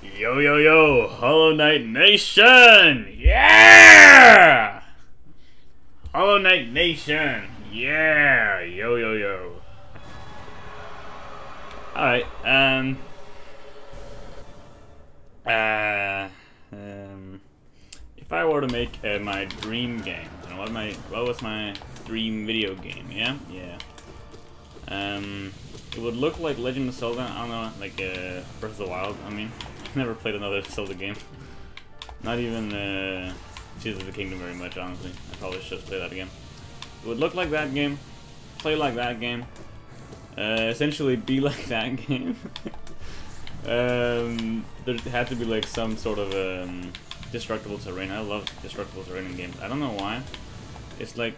Yo, yo, yo, Hollow Knight Nation! Yeah! Hollow Knight Nation! Yeah! Yo, yo, yo. Alright, if I were to make my dream game, you know, what was my dream video game, yeah? Yeah. It would look like Legend of Zelda, I don't know, like, Breath of the Wild, I mean. I've never played another Zelda game. Not even, Tears of the Kingdom very much, honestly. I probably should play that again. It would look like that game, play like that game, essentially be like that game. There had to be, like, some sort of, destructible terrain. I love destructible terrain in games. I don't know why. It's like...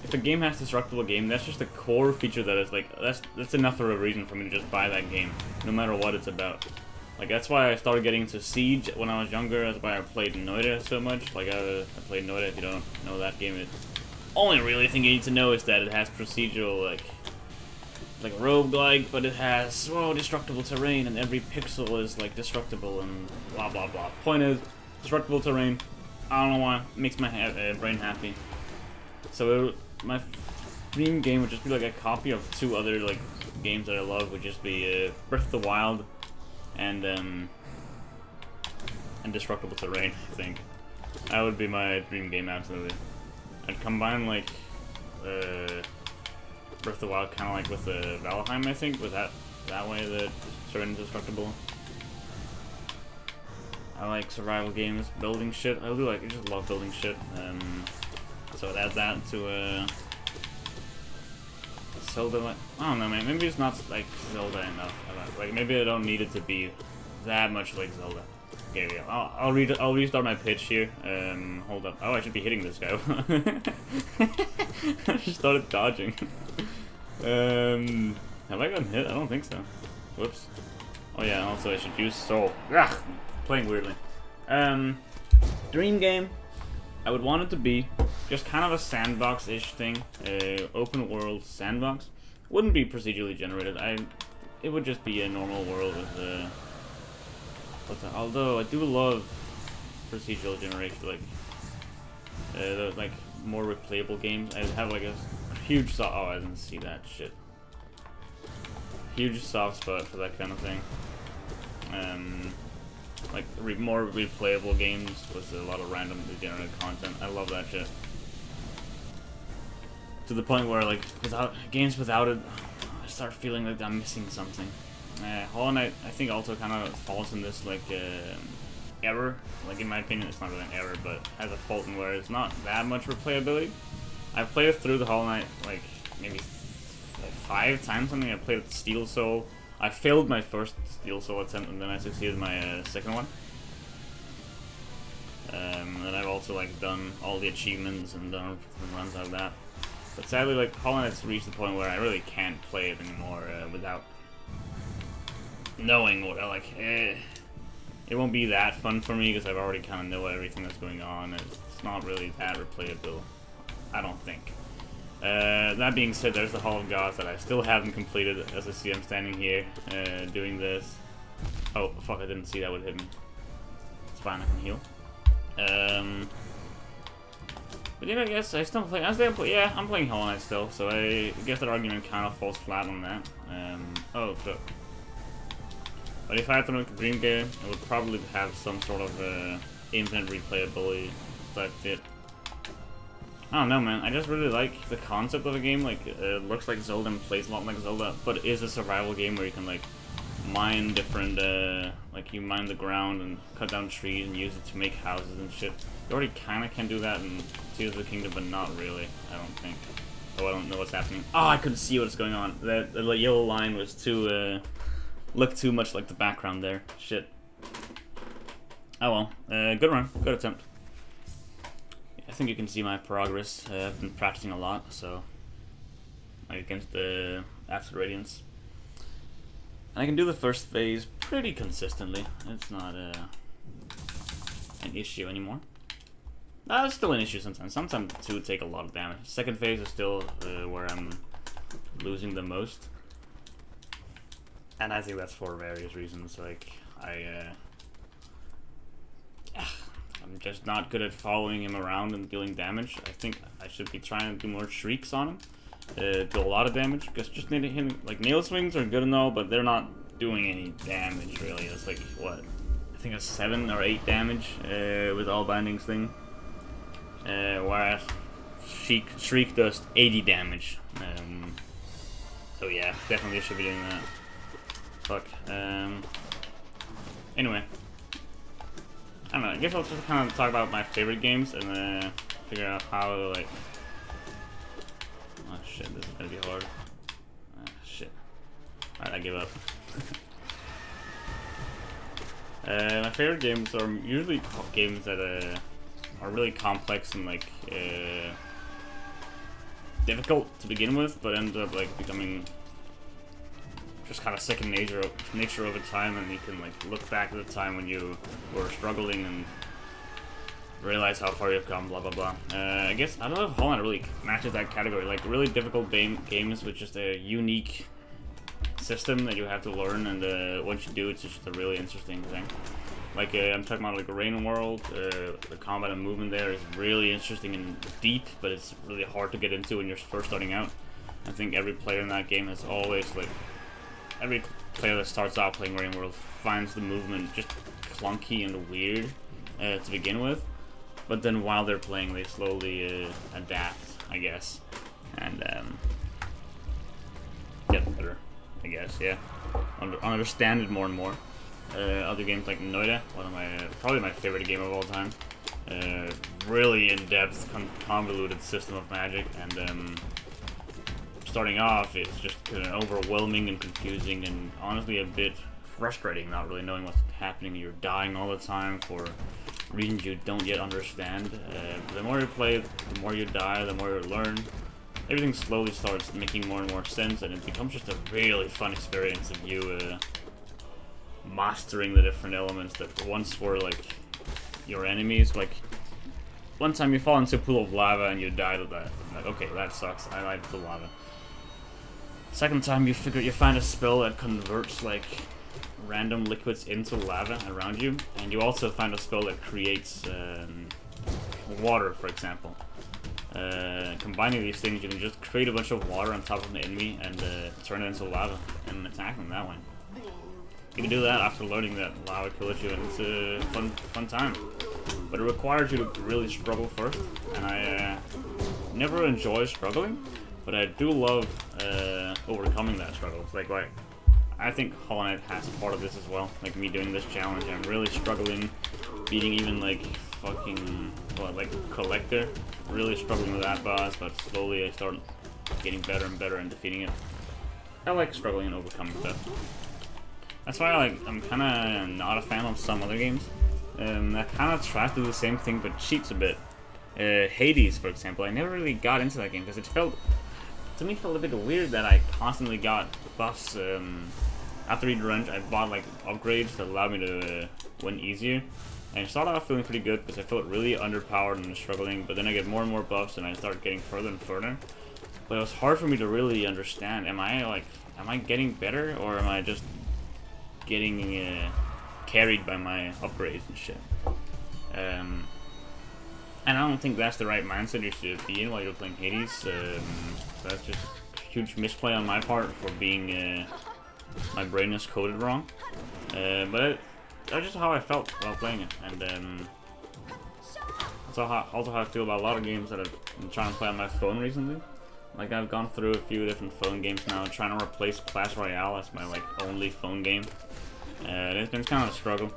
if a game has destructible game, that's just a core feature that is like that's enough of a reason for me to just buy that game, no matter what it's about. Like that's why I started getting into Siege when I was younger. That's why I played Noita so much. Like I played Noita. If you don't know that game, it only really thing you need to know is that it has procedural like roguelike, but it has destructible terrain, and every pixel is like destructible and blah blah blah. Point is, destructible terrain. I don't know why. It makes my brain happy. So my dream game would just be like a copy of two other like games that I love. Would just be Breath of the Wild and Destructible Terrain. I think that would be my dream game absolutely. I'd combine like Breath of the Wild kind of like with Valheim. I think with that way the terrain is destructible. I like survival games, building shit. I just love building shit. So I'd add that to Zelda. Like, I don't know, man. Maybe it's not like Zelda enough. Like maybe I don't need it to be that much like Zelda. Okay, yeah. I'll restart my pitch here. Hold up. Oh, I should be hitting this guy. I just started dodging. Have I gotten hit? I don't think so. Whoops. Oh yeah. Also, I should use Soul. Ugh, playing weirdly. Dream game. I would want it to be just kind of a sandbox-ish thing, open world sandbox. Wouldn't be procedurally generated. It would just be a normal world with although I do love procedural generation, like those like more replayable games. I have like a huge I didn't see that shit. Huge soft spot for that kind of thing. Like more replayable games with a lot of randomly generated content. I love that shit. To the point where like games without it, I start feeling like I'm missing something. Hollow Knight I think also kind of falls in this like error. Like in my opinion, it's not really an error, but has a fault in where it's not that much replayability. I've played through the Hollow Knight like maybe 5 times. Something. I played Steel Soul. I failed my first Steel Soul attempt, and then I succeeded my second one. And I've also like done all the achievements and done runs out of that. But sadly, like Hollow Knight's reached the point where I really can't play it anymore without knowing what it won't be that fun for me because I've already kind of know everything that's going on. It's not really that replayable, I don't think. That being said, there's the Hall of Gods that I still haven't completed. As I see, I'm standing here doing this. Oh fuck! I didn't see that would hit me. It's fine, I can heal. But you know, yes, I still play. Yeah, I'm playing Hollow Knight still. So I guess that argument kind of falls flat on that. Oh fuck. But if I had to make a dream game, it would probably have some sort of infinite replayability type shit. I don't know, man. I just really like the concept of a game. Like, it looks like Zelda and plays a lot like Zelda, but it is a survival game where you can, like, mine different, like, you mine the ground and cut down trees and use it to make houses and shit. You already kind of can do that in Tears of the Kingdom, but not really, I don't think. Oh, I don't know what's happening. Oh, I couldn't see what's going on. The yellow line was too, looked too much like the background there. Shit. Oh well. Good run. Good attempt. I think you can see my progress. I've been practicing a lot, so against the after Radiance, and I can do the first phase pretty consistently. It's not an issue anymore. It's still an issue sometimes. Sometimes it would take a lot of damage. Second phase is still where I'm losing the most. And I think that's for various reasons. Like, I'm just not good at following him around and dealing damage. I think I should be trying to do more shrieks on him. Do a lot of damage, because just hitting him, like, nail swings are good and all, but they're not doing any damage, really. It's like, what? I think it's 7 or 8 damage with all bindings thing. Whereas Shriek does 80 damage. So yeah, definitely should be doing that. Fuck. Anyway. I don't know, I guess I'll just kind of talk about my favorite games and figure out how to, like... Oh shit, this is gonna be hard. Shit. Alright, I give up. My favorite games are usually games that are really complex and like difficult to begin with, but end up like becoming just kind of second nature over time, and you can like look back at the time when you were struggling and realize how far you've come, blah blah blah. I guess I don't know if Holland really matches that category, like really difficult games with just a unique system that you have to learn, and once you do, it's just a really interesting thing. Like I'm talking about like Rain World, the combat and movement there is really interesting and deep, but it's really hard to get into when you're first starting out. I think every player in that game has always like, every player that starts out playing Rain World finds the movement just clunky and weird to begin with, but then while they're playing they slowly adapt, I guess, and get better, I guess, yeah. Understand it more and more. Other games like Noida, probably my favorite game of all time. Really in-depth, convoluted system of magic, and starting off, it's just kind of overwhelming and confusing, and honestly a bit frustrating, not really knowing what's happening. You're dying all the time for reasons you don't yet understand. The more you play, the more you die, the more you learn. Everything slowly starts making more and more sense, and it becomes just a really fun experience of you mastering the different elements that once were like your enemies. Like one time you fall into a pool of lava and you die to that. Like, okay, that sucks. I like the lava. Second time you find a spell that converts like random liquids into lava around you, and you also find a spell that creates water, for example. Combining these things, you can just create a bunch of water on top of an enemy and turn it into lava and attack them that way. You can do that after learning that lava kills you, and it's a fun time. But it requires you to really struggle first, and I never enjoy struggling, but I do love overcoming that struggle. It's like I think Hollow Knight has part of this as well. Like me doing this challenge, I'm really struggling, beating even like fucking like Collector. Really struggling with that boss, but slowly I start getting better and better and defeating it. I like struggling and overcoming stuff. That's why I'm kind of not a fan of some other games. I kind of try to do the same thing, but cheats a bit. Hades, for example, I never really got into that game because to me, it felt a bit weird that I constantly got buffs. After each run, I bought like upgrades that allowed me to win easier. And I started off feeling pretty good because I felt really underpowered and struggling, but then I get more and more buffs and I start getting further and further. But it was hard for me to really understand, am I getting better, or am I just getting carried by my upgrades and shit? And I don't think that's the right mindset you should be in while you're playing Hades. So that's just a huge misplay on my part for being, my brain is coded wrong. But that's just how I felt while playing it, and that's also how I feel about a lot of games that I've been trying to play on my phone recently. Like I've gone through a few different phone games now, trying to replace Clash Royale as my like only phone game. It's been kind of a struggle.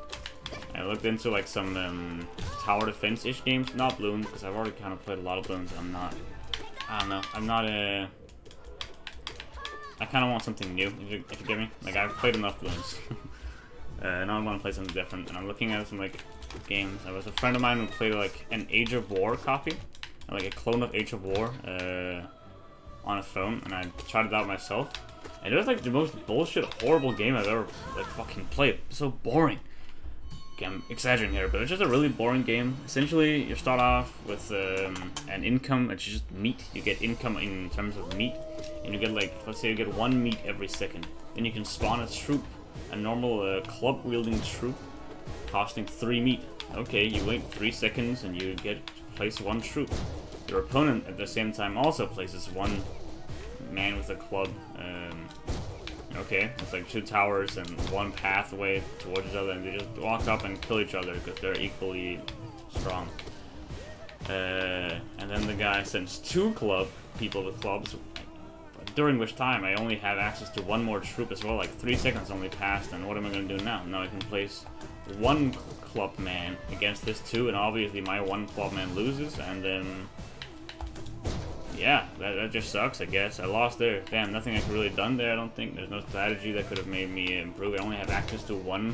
I looked into like some tower defense-ish games, not Bloons, because I've already kind of played a lot of Bloons. I don't know, I kind of want something new, if you get me. Like I've played enough Bloons. Now I want to play something different, and I'm looking at some like games. There was a friend of mine who played like an Age of War copy, like a clone of Age of War on a phone, and I tried it out myself. And it was like the most bullshit, horrible game I've ever like fucking played. It's so boring. Okay, I'm exaggerating here, but it's just a really boring game. Essentially, you start off with an income. It's just meat. You get income in terms of meat, and you get like, let's say you get 1 meat every second. then you can spawn a troop, a normal club-wielding troop, costing 3 meat. Okay, you wait 3 seconds and you get to place 1 troop. Your opponent at the same time also places 1 man with a club. Okay, it's like 2 towers and 1 pathway towards each other, and they just walk up and kill each other because they're equally strong. And then the guy sends 2 people with clubs, during which time I only have access to 1 more troop as well. Like 3 seconds only passed, and what am I going to do now? Now I can place 1 club man against this 2, and obviously my 1 club man loses, and then yeah, that just sucks, I guess. I lost there. Damn, nothing I could really done there, I don't think. There's no strategy that could have made me improve. I only have access to 1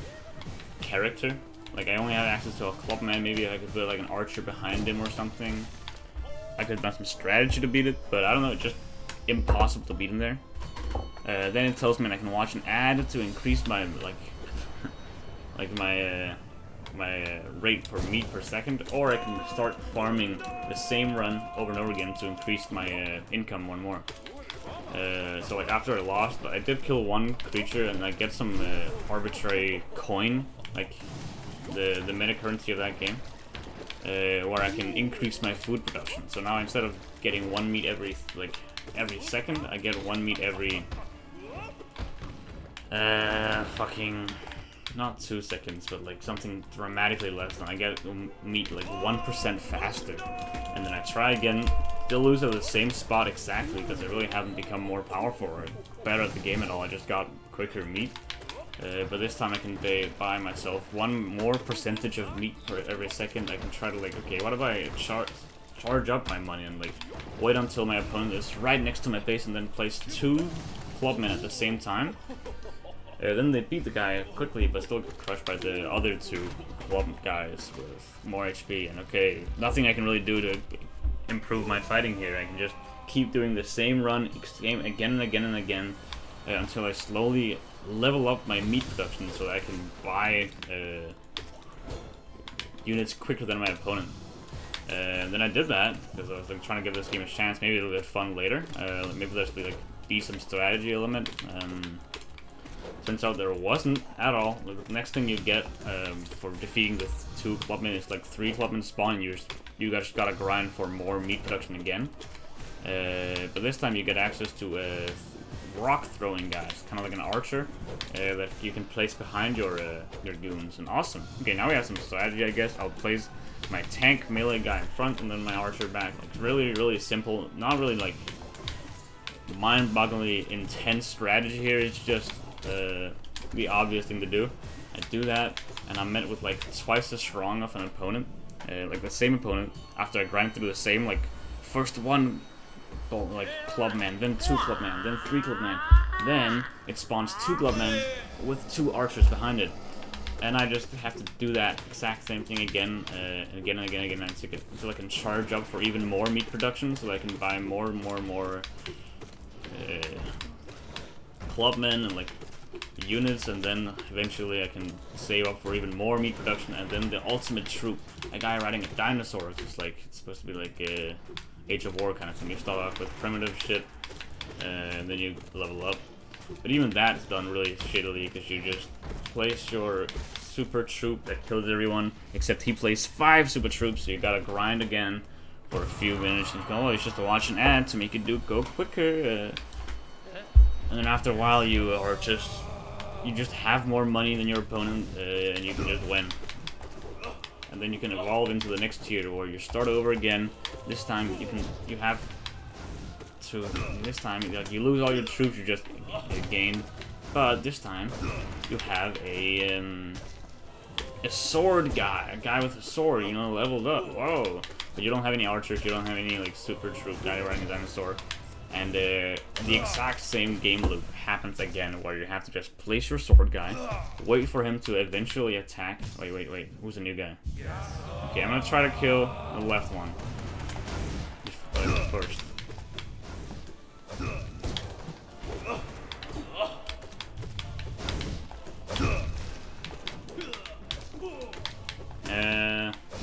character. Like, I only have access to a club man. Maybe I could put like an archer behind him or something. I could have done some strategy to beat it, but I don't know, it's just impossible to beat him there. Then it tells me I can watch an ad to increase my, my rate per meat per second, or I can start farming the same run over and over again to increase my income 1 more. So like after I lost, I did kill 1 creature and I get some arbitrary coin, like the meta currency of that game, where I can increase my food production. So now instead of getting 1 meat every second, I get 1 meat every fucking not 2 seconds, but like something dramatically less. Than I get meat like 1% faster, and then I try again. Still lose at the same spot exactly because I really haven't become more powerful or better at the game at all. I just got quicker meat. But this time I can buy myself 1 more percentage of meat per every second. I can try to like, okay, what if I charge up my money and like wait until my opponent is right next to my base and then place 2 clubmen at the same time. Then they beat the guy quickly, but still get crushed by the other 2 club guys with more HP. And okay, nothing I can really do to improve my fighting here. I can just keep doing the same run again and again and again until I slowly level up my meat production so that I can buy units quicker than my opponent. And then I did that because I was like trying to give this game a chance. Maybe it'll get fun later. Maybe there's be some strategy element. Turns out there wasn't at all. The next thing you get for defeating the 2 clubmen is like 3 clubmen spawn. You guys gotta grind for more meat production again. But this time you get access to rock throwing guys, kind of like an archer that you can place behind your goons. And awesome. Okay, now we have some strategy, I guess. I'll place my tank melee guy in front and then my archer back. Like really simple. Not really like mind-bogglingly intense strategy here. It's just the obvious thing to do. I do that, and I'm met with like twice as strong of an opponent, like the same opponent. After I grind through the same, like first 1 like clubman, then 2 clubman, then 3 clubman, then it spawns 2 clubmen with 2 archers behind it, and I just have to do that exact same thing again and again and again and again until I can charge up for even more meat production, so I can buy more clubmen and like units, and then eventually I can save up for even more meat production, and then the ultimate troop, a guy riding a dinosaur. It's like, it's supposed to be like a Age of War kind of thing. You start off with primitive shit, and then you level up. But even that is done really shittily, because you just place your super troop that kills everyone, except he plays 5 super troops, so you gotta grind again for a few minutes, and you go, oh, it's just to watch an ad to make it go quicker. And then after a while you just have more money than your opponent, and you can just win. And then you can evolve into the next tier where you start over again. This time this time you lose all your troops you just gained, but this time you have a sword guy, a guy with a sword, you know, leveled up. Whoa! But you don't have any archers, you don't have any like super troop guy riding a dinosaur. And the exact same game loop happens again, where you have to just place your sword guy, wait for him to eventually attack. Wait, who's the new guy? Okay, I'm gonna try to kill the left one first.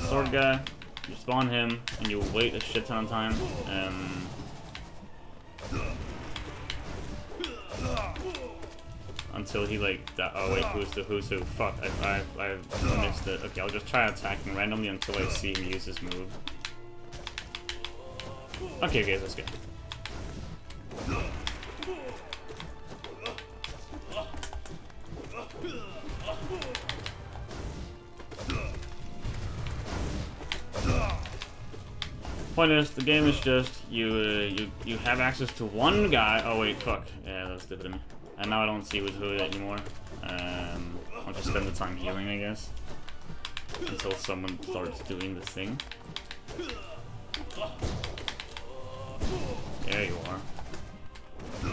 Sword guy, you spawn him, and you wait a shit ton of time. until he like, oh wait, who's who? Fuck, I missed it. Okay, I'll just try attacking randomly until I see him use his move. Okay, guys, let's go. Point is, the game is just you have access to one guy. Oh wait, fuck. Yeah, that's stupid of me. And now I don't see who anymore. I'll just spend the time healing, I guess, until someone starts doing the thing. There you are.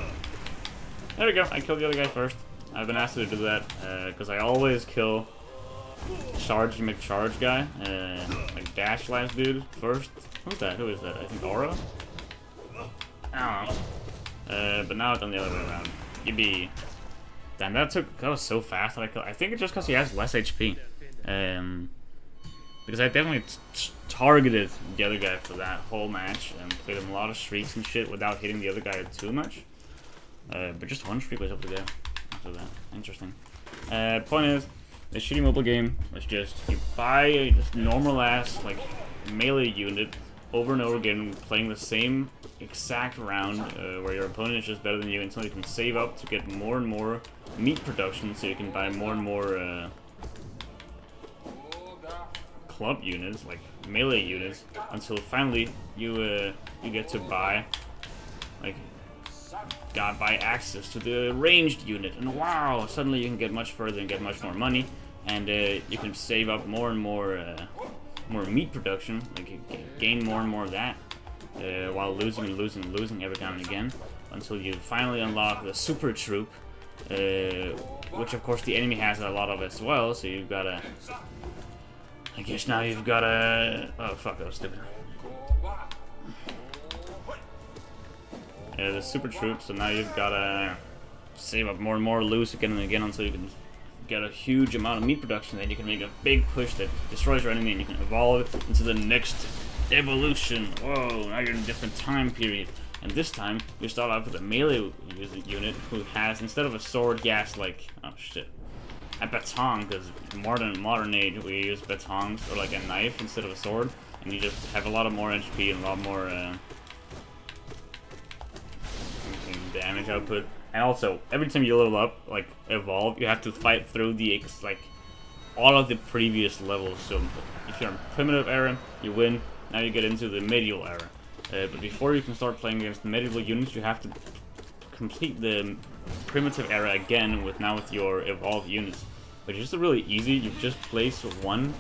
There we go. I killed the other guy first. I've been asked to do that because I always kill Charge McCharge guy, like Dash last dude first. Who's that? Who is that? I think Aura? I don't know. But now it's done the other way around. Yippee. Damn, that was so fast that I killed. I think it's just because he has less HP. Because I definitely targeted the other guy for that whole match and played him a lot of streaks and shit without hitting the other guy too much. But just one streak was up to there after that. Interesting. Point is, the shitty mobile game was just you buy a just normal ass like melee unit over and over again, playing the same exact round where your opponent is just better than you until you can save up to get more and more meat production, so you can buy more and more club units, like melee units, until finally you get to buy access to the ranged unit, and wow, suddenly you can get much further and get much more money, and you can save up more and more meat production, like you gain more and more of that, while losing and losing and losing every now and again, until you finally unlock the super troop, which of course the enemy has a lot of as well, so you've gotta, I guess now you've gotta, oh fuck, that was stupid. The super troops, so now you've gotta save up more and more, lose again and again until you can get a huge amount of meat production. Then you can make a big push that destroys your enemy, and you can evolve into the next evolution. Whoa, now you're in a different time period. And this time, you start off with a melee unit who has, instead of a sword, he has like, oh shit, a baton, because modern age we use batons, or like a knife instead of a sword, and you just have a lot of more HP and a lot more damage output. And also, every time you level up, like evolve, you have to fight through the all of the previous levels. So if you're in primitive era, you win. Now you get into the medieval era. But before you can start playing against medieval units, you have to complete the primitive era again with your evolved units. Which is really easy. You just place one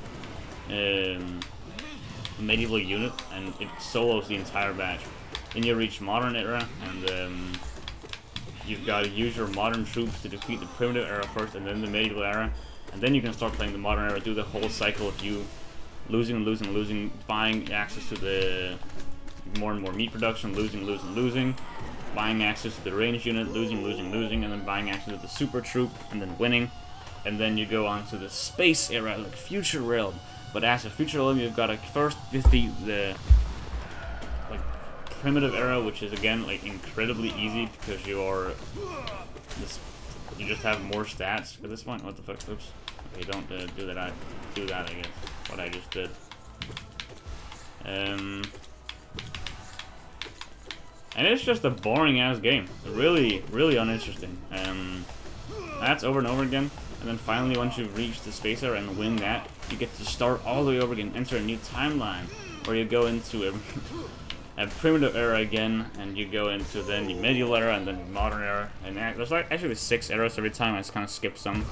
medieval unit, and it solos the entire batch. Then you reach modern era, and you've got to use your modern troops to defeat the primitive era first, and then the medieval era, and then you can start playing the modern era. Do the whole cycle of you losing, buying access to the more and more meat production, losing, buying access to the ranged unit, losing, and then buying access to the super troop, and then winning, and then you go on to the space era, like future realm. But as a future realm, you've got to first defeat the primitive era, which is again like incredibly easy because you just have more stats at this point. What the fuck? Oops. Okay, don't do that. I guess what I just did. And it's just a boring ass game. Really uninteresting. That's over and over again. And then finally, once you've reached the space era and win that, you get to start all the way over again, enter a new timeline, where you go into a primitive era again, and you go into then the medieval era, and then the modern era, and there's like actually 6 eras every time. I just kind of skip some,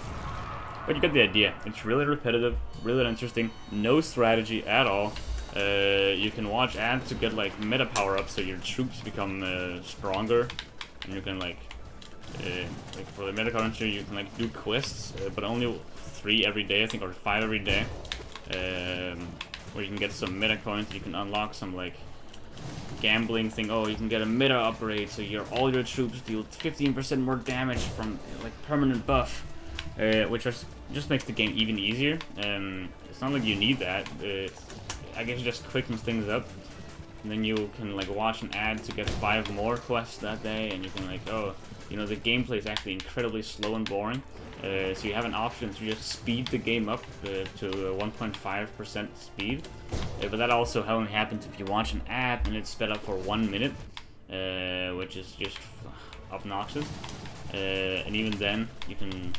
but you get the idea. It's really repetitive, really interesting, no strategy at all. You can watch ads to get like meta power ups, so your troops become stronger, and you can like for the meta currency you can like do quests, but only 3 every day, I think, or 5 every day, where you can get some meta coins. You can unlock some like gambling thing. Oh, you can get a meta upgrade, so all your troops deal 15% more damage from like permanent buff, which just makes the game even easier. It's not like you need that. I guess it just quickens things up, and then you can like watch an ad to get 5 more quests that day, and you can like, oh, you know, the gameplay is actually incredibly slow and boring. So you have an option to just speed the game up to 1.5% speed. But that also only happens if you watch an ad and it's sped up for 1 minute, which is just obnoxious. And even then, you can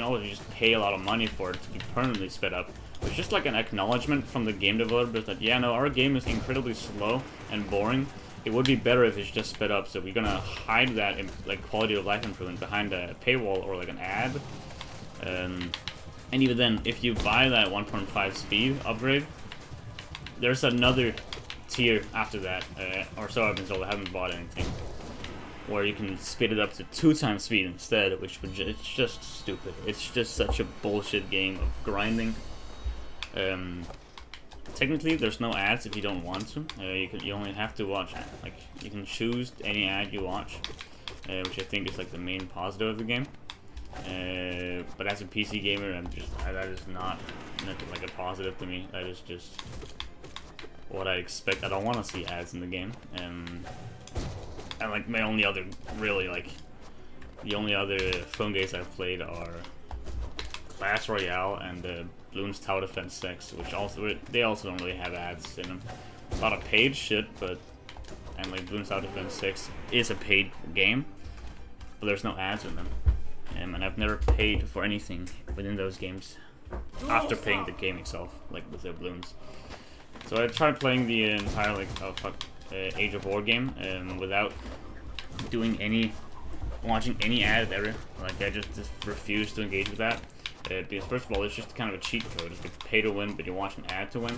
always just pay a lot of money for it to be permanently sped up. It's just like an acknowledgement from the game developers that, yeah, no, our game is incredibly slow and boring. It would be better if it's just sped up, so we're gonna hide that like quality of life improvement behind a paywall or like an ad. And even then, if you buy that 1.5 speed upgrade, there's another tier after that, or so I've been told. I haven't bought anything, where you can speed it up to 2 times speed instead, which would it's just stupid. It's just such a bullshit game of grinding. Technically, there's no ads if you don't want to. You only have to watch, like, you can choose any ad you watch, which I think is like the main positive of the game. But as a PC gamer, that is not like a positive to me. That is just what I expect. I don't want to see ads in the game. And like my only other the only other phone games I've played are Clash Royale and Bloons Tower Defense 6, which they also don't really have ads in them. A lot of paid shit, and like Bloons Tower Defense 6 is a paid game, but there's no ads in them. And I've never paid for anything within those games after paying the game itself, like with the Bloons. So I tried playing the entire Age of War game without doing watching any ads ever. Like I just refused to engage with that. Because first of all, it's just kind of a cheat code. It's like pay to win, but you watch an ad to win.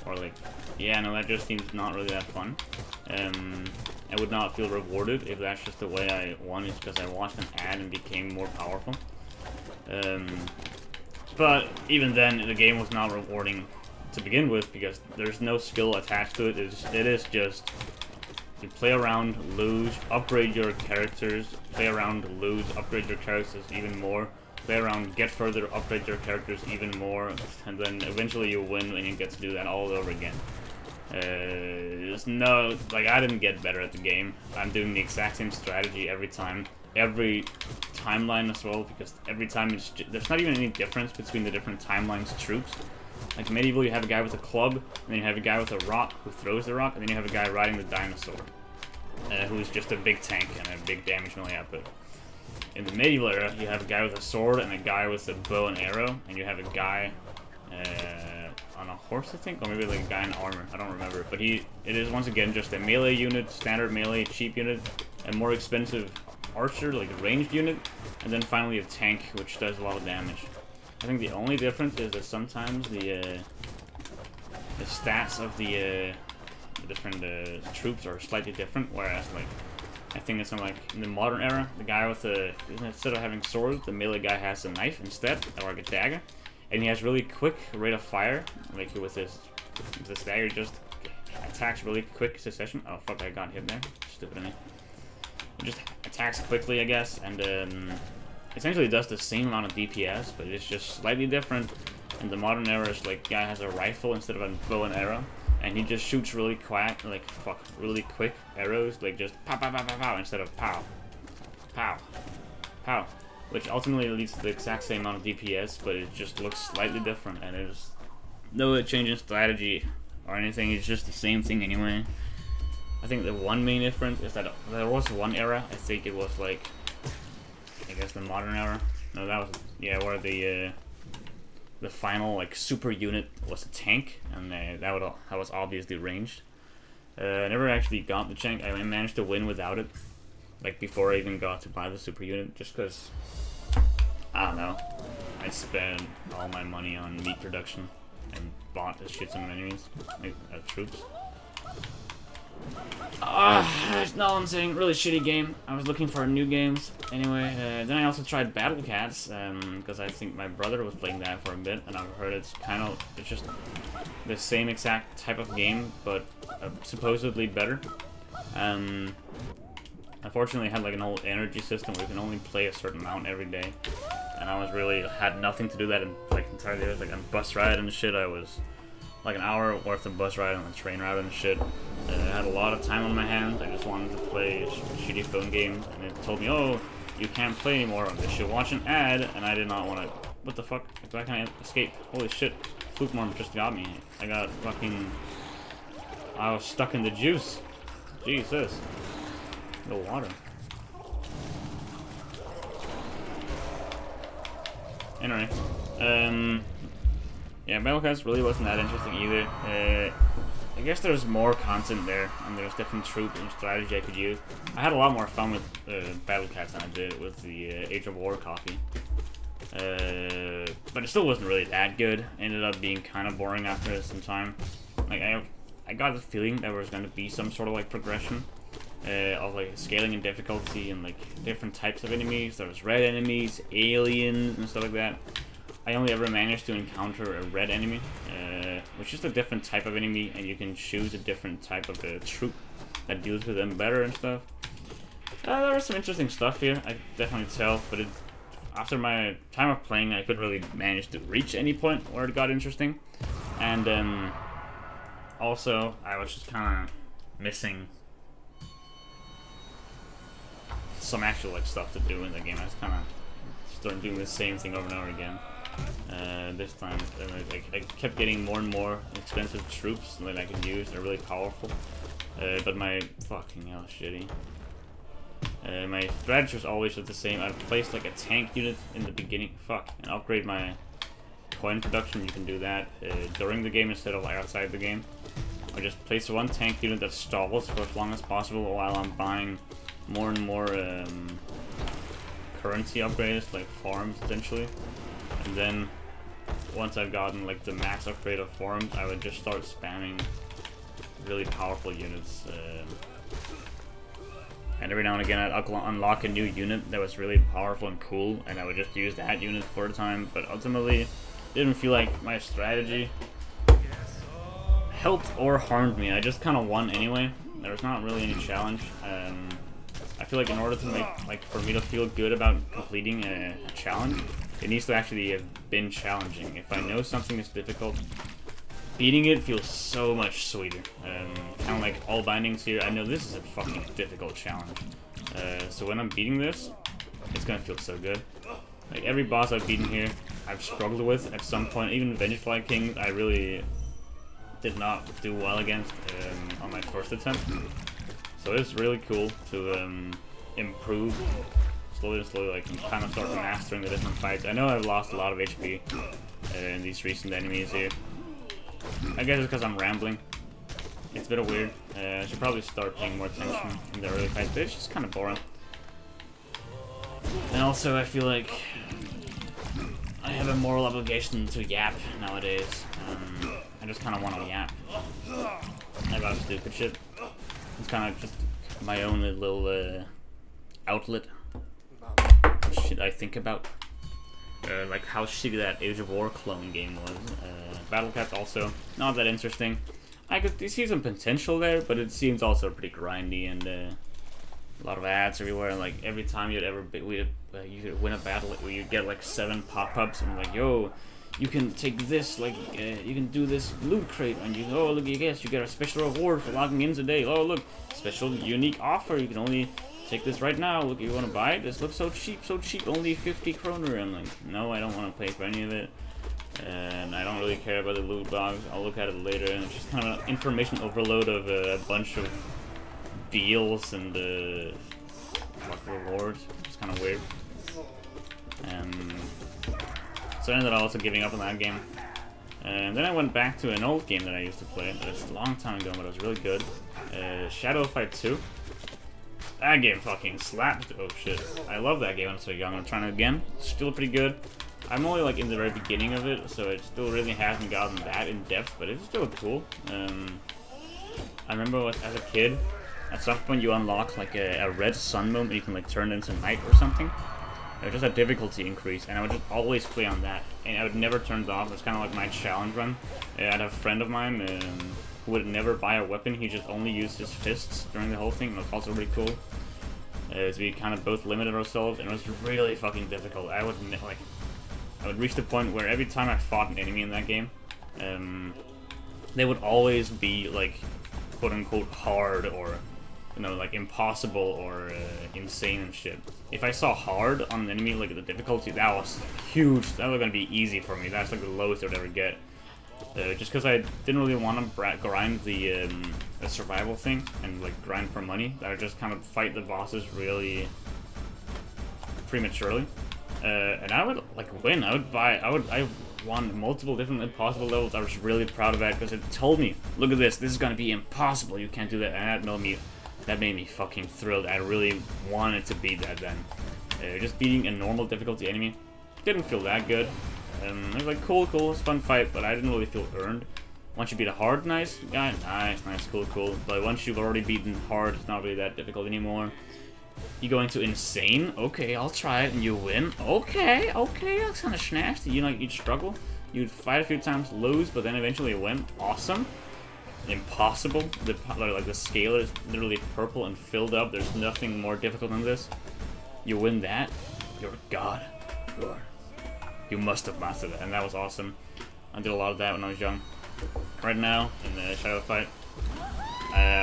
Or like, yeah, no, that just seems not really that fun. I would not feel rewarded if that's just the way I won, is because I watched an ad and became more powerful. But even then, the game was not rewarding to begin with, because there's no skill attached to it. It is just you play around, lose, upgrade your characters, play around, lose, upgrade your characters even more. Play around, get further, upgrade your characters even more, and then eventually you win and you get to do that all over again. There's no, like, I didn't get better at the game. I'm doing the exact same strategy every time. Every timeline as well, because every time there's not even any difference between the different timelines troops. Like Medieval, you have a guy with a club, and then you have a guy with a rock who throws the rock, and then you have a guy riding the dinosaur, who's just a big tank and a big damage melee output. In the medieval era, you have a guy with a sword and a guy with a bow and arrow, and you have a guy on a horse, I think, or maybe like a guy in armor. I don't remember, but it is once again just a melee unit, standard melee, cheap unit, a more expensive archer, like a ranged unit, and then finally a tank, which does a lot of damage. I think the only difference is that sometimes the stats of the different troops are slightly different, whereas like I think it's like in the modern era, the guy with instead of having sword, the melee guy has a knife instead, or like a dagger, and he has really quick rate of fire. Like with this dagger, just attacks really quick succession. Oh fuck! I got hit there. Stupid of me. It just attacks quickly, I guess, and essentially does the same amount of DPS, but it's just slightly different. In the modern era, it's like guy has a rifle instead of a bow and arrow. And he just shoots really really quick arrows, like just pow, pow, pow, pow, pow, instead of pow, pow, pow, which ultimately leads to the exact same amount of DPS, but it just looks slightly different, and there's no change in strategy or anything. It's just the same thing anyway. I think the one main difference is that there was one era, I think it was like, I guess the modern era. No, that was, yeah, where the final like super unit was a tank, and that was obviously ranged. I never actually got the tank. I managed to win without it, like before I even got to buy the super unit, just because I don't know. I spent all my money on meat production and bought the shit ton of enemies, like troops. That's all I'm saying. Really shitty game. I was looking for new games. Anyway, then I also tried Battle Cats, because I think my brother was playing that for a bit, and I've heard it's just the same exact type of game, but supposedly better. Unfortunately, it had like an old energy system where you can only play a certain amount every day, and I had nothing to do that in like entirely. Like on bus ride and shit, I was like an hour worth of bus ride on the train ride and shit. I had a lot of time on my hands. I just wanted to play shitty phone games, and it told me, oh, you can't play anymore. I should watch an ad, and I did not want to. What the fuck? Why can't I escape? Holy shit. Fluke Morm just got me. I got fucking... I was stuck in the juice. Jesus. No water. Anyway. Yeah, Battlecast really wasn't that interesting either. I guess there's more content there, and there's different troop and strategy I could use. I had a lot more fun with Battlecast than I did with the Age of War copy. But it still wasn't really that good. It ended up being kind of boring after some time. Like I got the feeling there was going to be some sort of like progression of like scaling in difficulty and like different types of enemies. There was red enemies, aliens, and stuff like that. I only ever managed to encounter a red enemy, which is a different type of enemy, and you can choose a different type of troop that deals with them better and stuff. There was some interesting stuff here, I definitely tell, but after my time of playing, I couldn't really manage to reach any point where it got interesting. And also, I was just kind of missing some actual like stuff to do in the game. I was kind of started doing the same thing over and over again. This time, I kept getting more and more expensive troops that I could use. They're really powerful, but my fucking hell, shitty. My strategy was always the same. I'd place like a tank unit in the beginning, and upgrade my coin production. You can do that during the game instead of like outside the game. I just place one tank unit that stalls for as long as possible while I'm buying more and more currency upgrades, like farms essentially. And then once I've gotten like the max upgrade of farms, I would just start spamming really powerful units. And every now and again I'd unlock a new unit that was really powerful and cool, and I would just use that unit for the time. But ultimately, it didn't feel like my strategy helped or harmed me. I just kind of won anyway. There was not really any challenge. I feel like in order to make, for me to feel good about completing a challenge, it needs to actually have been challenging. If I know something is difficult, beating it feels so much sweeter. Kind of like all bindings here, I know this is a fucking difficult challenge. So when I'm beating this, it's gonna feel so good. Like every boss I've beaten here, I've struggled with at some point. Even Vengefly King, I really did not do well against on my first attempt. So it's really cool to improve slowly and slowly, like, and kind of start mastering the different fights. I know I've lost a lot of HP in these recent enemies here. I guess it's because I'm rambling. It's a bit weird. I should probably start paying more attention in the early fights, but it's just kind of boring. And also, I feel like I have a moral obligation to yap nowadays. I just kind of want to yap about stupid shit. It's kind of just my own little outlet of shit I think about. Like how shitty that Age of War clone game was. Battlecast also not that interesting. I could see some potential there, but it seems also pretty grindy and a lot of ads everywhere. Like every time you'd win a battle, you'd get like 7 pop-ups and like, yo, you can take this, like, you can do this loot crate, and you, oh look, you get a special reward for logging in today. Oh look, special unique offer. You can only take this right now. Look, you want to buy it? This looks so cheap, only 50 kroner. I'm like, no, I don't want to pay for any of it. And I don't really care about the loot box. I'll look at it later. And it's just kind of an information overload of a bunch of deals and rewards. It's kind of weird. So I ended up also giving up on that game. And then I went back to an old game that I used to play. It's a long time ago, but it was really good. Shadow Fight 2. That game fucking slapped. Oh shit. I love that game when I was so young. I'm trying it again. It's still pretty good. I'm only like in the very beginning of it, so it still really hasn't gotten that in depth, but it's still cool. I remember as a kid, at some point you unlock like a red sun moon and you can like turn it into night or something. It was just a difficulty increase, and I would just always play on that, and I would never turn it off. It's kind of like my challenge run. I had a friend of mine who would never buy a weapon. He just only used his fists during the whole thing. It was also really cool. So we kind of both limited ourselves, and it was really fucking difficult. I would reach the point where every time I fought an enemy in that game, they would always be like quote unquote hard or, you know, like impossible or insane and shit. If I saw hard on an enemy, like the difficulty, that was huge. That was gonna be easy for me. That's like the lowest I would ever get. Just because I didn't really want to grind the survival thing and like grind for money. I would just kind of fight the bosses really prematurely, and I would like win. I won multiple different impossible levels. I was really proud of that because it told me, look at this. This is gonna be impossible. You can't do that, and that made me fucking thrilled. I really wanted to beat that then. Just beating a normal difficulty enemy didn't feel that good. It was like cool, it's a fun fight, but I didn't really feel earned. Once you beat a hard nice guy, nice, cool. But once you've already beaten hard, it's not really that difficult anymore. You go into insane, okay, I'll try it, and you win. Okay, that's kind of snasty. You know, you'd struggle, you'd fight a few times, lose, but then eventually you win. Awesome. Impossible. Like the scale is literally purple and filled up. There's nothing more difficult than this. You win that, you're a god. You must have mastered it, and that was awesome. I did a lot of that when I was young. Right now, in the Shadow fight,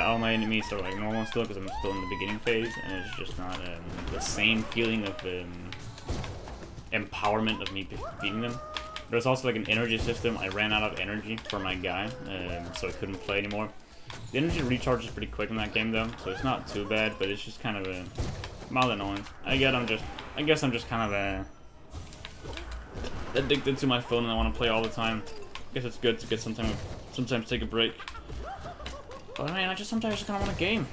all my enemies are like normal still because I'm still in the beginning phase, and it's just not the same feeling of empowerment of me beating them. There's also like an energy system. I ran out of energy for my guy, so I couldn't play anymore. The energy recharges pretty quick in that game though, so it's not too bad, but it's just kind of mild annoying. I guess I'm just kind of addicted to my phone and I want to play all the time. I guess it's good to get sometimes take a break. But I mean, I sometimes just kind of want a game.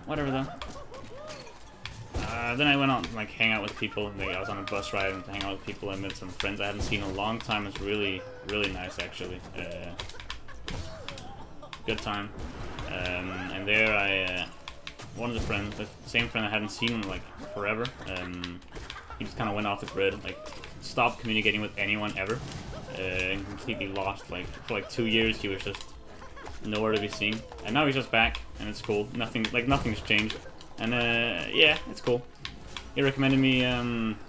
Whatever though. Then I went out and like hang out with people. I was on a bus ride and hang out with people. I met some friends I haven't seen in a long time. It's really nice actually. Good time. And there one of the friends, the same friend I hadn't seen in like forever. He just kind of went off the grid, like stopped communicating with anyone ever, and completely lost. Like for like 2 years, he was just nowhere to be seen. And now he's just back, and it's cool. Nothing's changed. And yeah, it's cool. He recommended me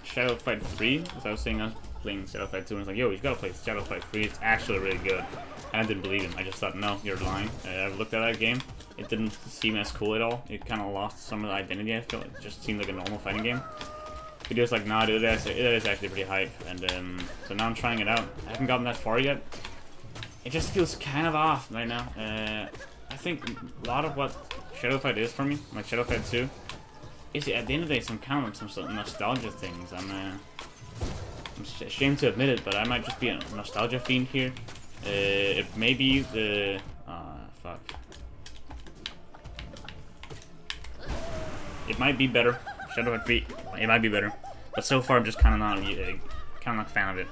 Shadow Fight 3, as I was saying I was playing Shadow Fight 2, and I was like, yo, you gotta play Shadow Fight 3. It's actually really good. And I didn't believe him. I just thought, no, you're lying. I looked at that game. It didn't seem as cool at all. It kind of lost some of the identity. I feel it just seemed like a normal fighting game. But he was like, nah, dude, it is actually pretty hype. And so now I'm trying it out. I haven't gotten that far yet. It just feels kind of off right now. I think a lot of what Shadow Fight is for me, like Shadow Fight 2, is at the end of the day some kind of some nostalgia things. I'm ashamed to admit it, but I might just be a nostalgia fiend here. It may be the fuck. It might be better. Shadow Fight 3, it might be better, but so far I'm just kind of not a fan of it.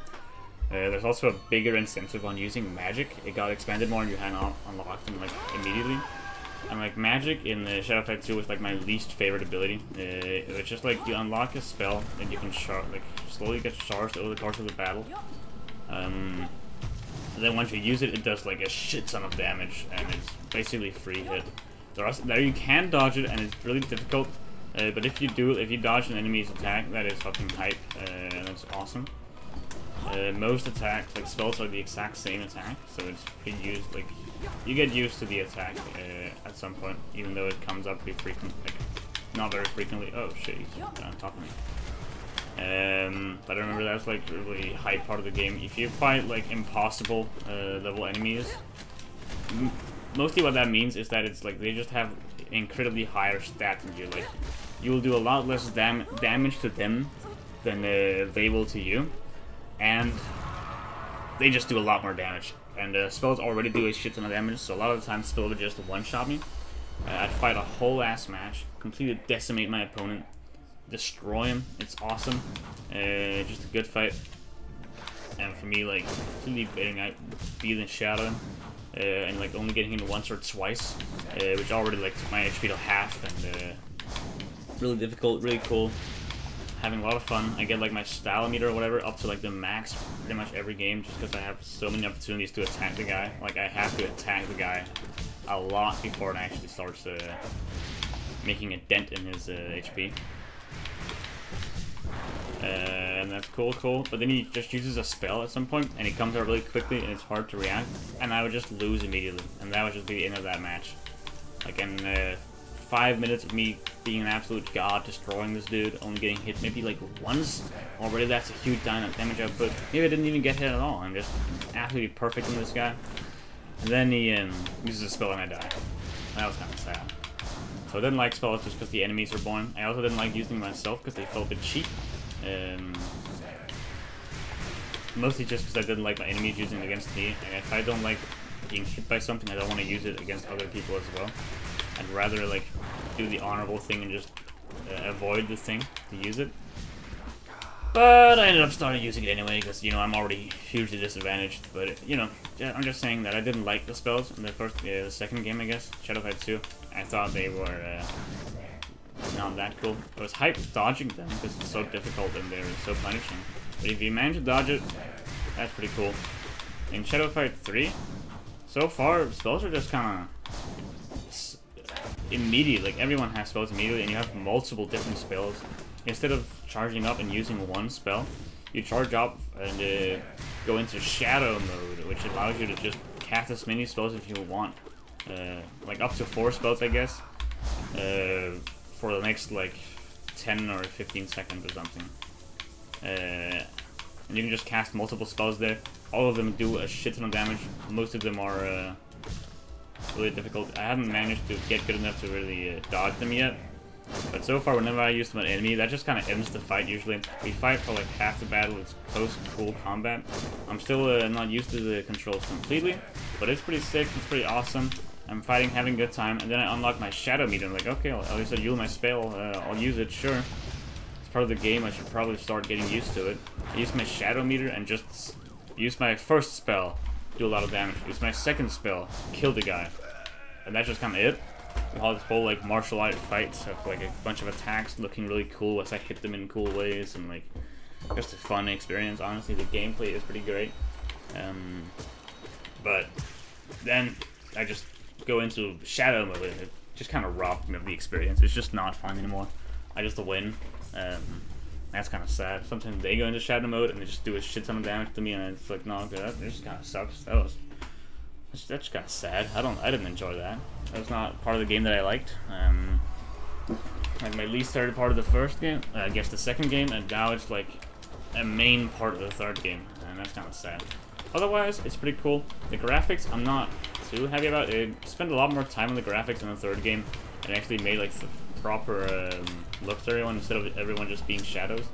There's also a bigger incentive on using magic. It got expanded more, and you unlock them like immediately. And like magic in the Shadow Fight 2 was like my least favorite ability. It's just like you unlock a spell and you can slowly get charged over the course of the battle. And then once you use it, it does like a shit ton of damage, and it's basically free hit. There you can dodge it, and it's really difficult. But if you dodge an enemy's attack, that is fucking hype, and it's awesome. Most attacks, like spells, are the exact same attack, so it's you get used to the attack at some point, even though it comes up pretty frequent, like not very frequently. Oh shit, he's on top of me. But I remember that's like a really high part of the game. If you fight like impossible level enemies, mostly what that means is that it's like they just have incredibly higher stats than you. Like you will do a lot less damage to them than they will to you, and they just do a lot more damage. And spells already do a shit ton of damage, so a lot of the time spell would just one-shot me. I'd fight a whole ass match, completely decimate my opponent, destroy him. It's awesome. Just a good fight. And for me, like completely beating the shit out of him, and like only getting him once or twice, which already like took my HP to half, and really difficult, really cool. Having a lot of fun. I get like my style meter or whatever up to like the max pretty much every game, just because I have so many opportunities to attack the guy. Like I have to attack the guy a lot before it actually starts making a dent in his HP. and that's cool. But then he just uses a spell at some point, and he comes out really quickly, and it's hard to react. And I would just lose immediately, and that would just be the end of that match. Like in 5 minutes of me being an absolute god, destroying this dude, only getting hit maybe like once. Already that's a huge damage output. Maybe I didn't even get hit at all. I'm just absolutely perfect in this guy. And then he uses a spell and I die. That was kind of sad. So I didn't like spells just because the enemies were boring. I also didn't like using myself because they felt a bit cheap. Mostly just because I didn't like my enemies using it against me. And if I don't like being hit by something, I don't want to use it against other people as well. I'd rather like do the honorable thing and just avoid the thing to use it. But I ended up starting using it anyway because, you know, I'm already hugely disadvantaged. But, you know, I'm just saying that I didn't like the spells in the second game, I guess, Shadowfight 2. I thought they were not that cool. I was hyped dodging them because it's so difficult and they're so punishing. But if you manage to dodge it, that's pretty cool. In Shadowfight 3, so far, spells are just kind of immediate. Like, everyone has spells immediately, and you have multiple different spells. Instead of charging up and using one spell, you charge up and go into shadow mode, which allows you to just cast as many spells as you want. Like up to 4 spells, I guess, for the next like 10 or 15 seconds or something. And you can just cast multiple spells there. All of them do a shit ton of damage. Most of them are really difficult. I haven't managed to get good enough to really dodge them yet. But so far, whenever I use them on enemy, that just kind of ends the fight usually. We fight for like half the battle, it's post-cool combat. I'm still not used to the controls completely, but it's pretty sick, it's pretty awesome. I'm fighting, having a good time, and then I unlock my shadow meter. I'm like, okay, at least I use my spell, I'll use it, sure. It's part of the game, I should probably start getting used to it. I use my shadow meter and just use my first spell, do a lot of damage. Use my second spell, kill the guy. And that's just kind of it. All this whole like martial art fights of like a bunch of attacks looking really cool as I hit them in cool ways, and like just a fun experience. Honestly, the gameplay is pretty great. But then I just go into shadow mode and it just kind of robbed me of the experience. It's just not fun anymore. I just win. That's kind of sad. Sometimes they go into shadow mode and they just do a shit ton of damage to me, and it's like, no, that just kind of sucks. That's just kind of sad. I didn't enjoy that. That was not part of the game that I liked. Like my least favorite part of the first game, I guess the second game, and now it's like a main part of the third game, and that's kind of sad. Otherwise, it's pretty cool. The graphics, I'm not too happy about. I spent a lot more time on the graphics in the third game, and actually made like the proper look to everyone instead of everyone just being shadows.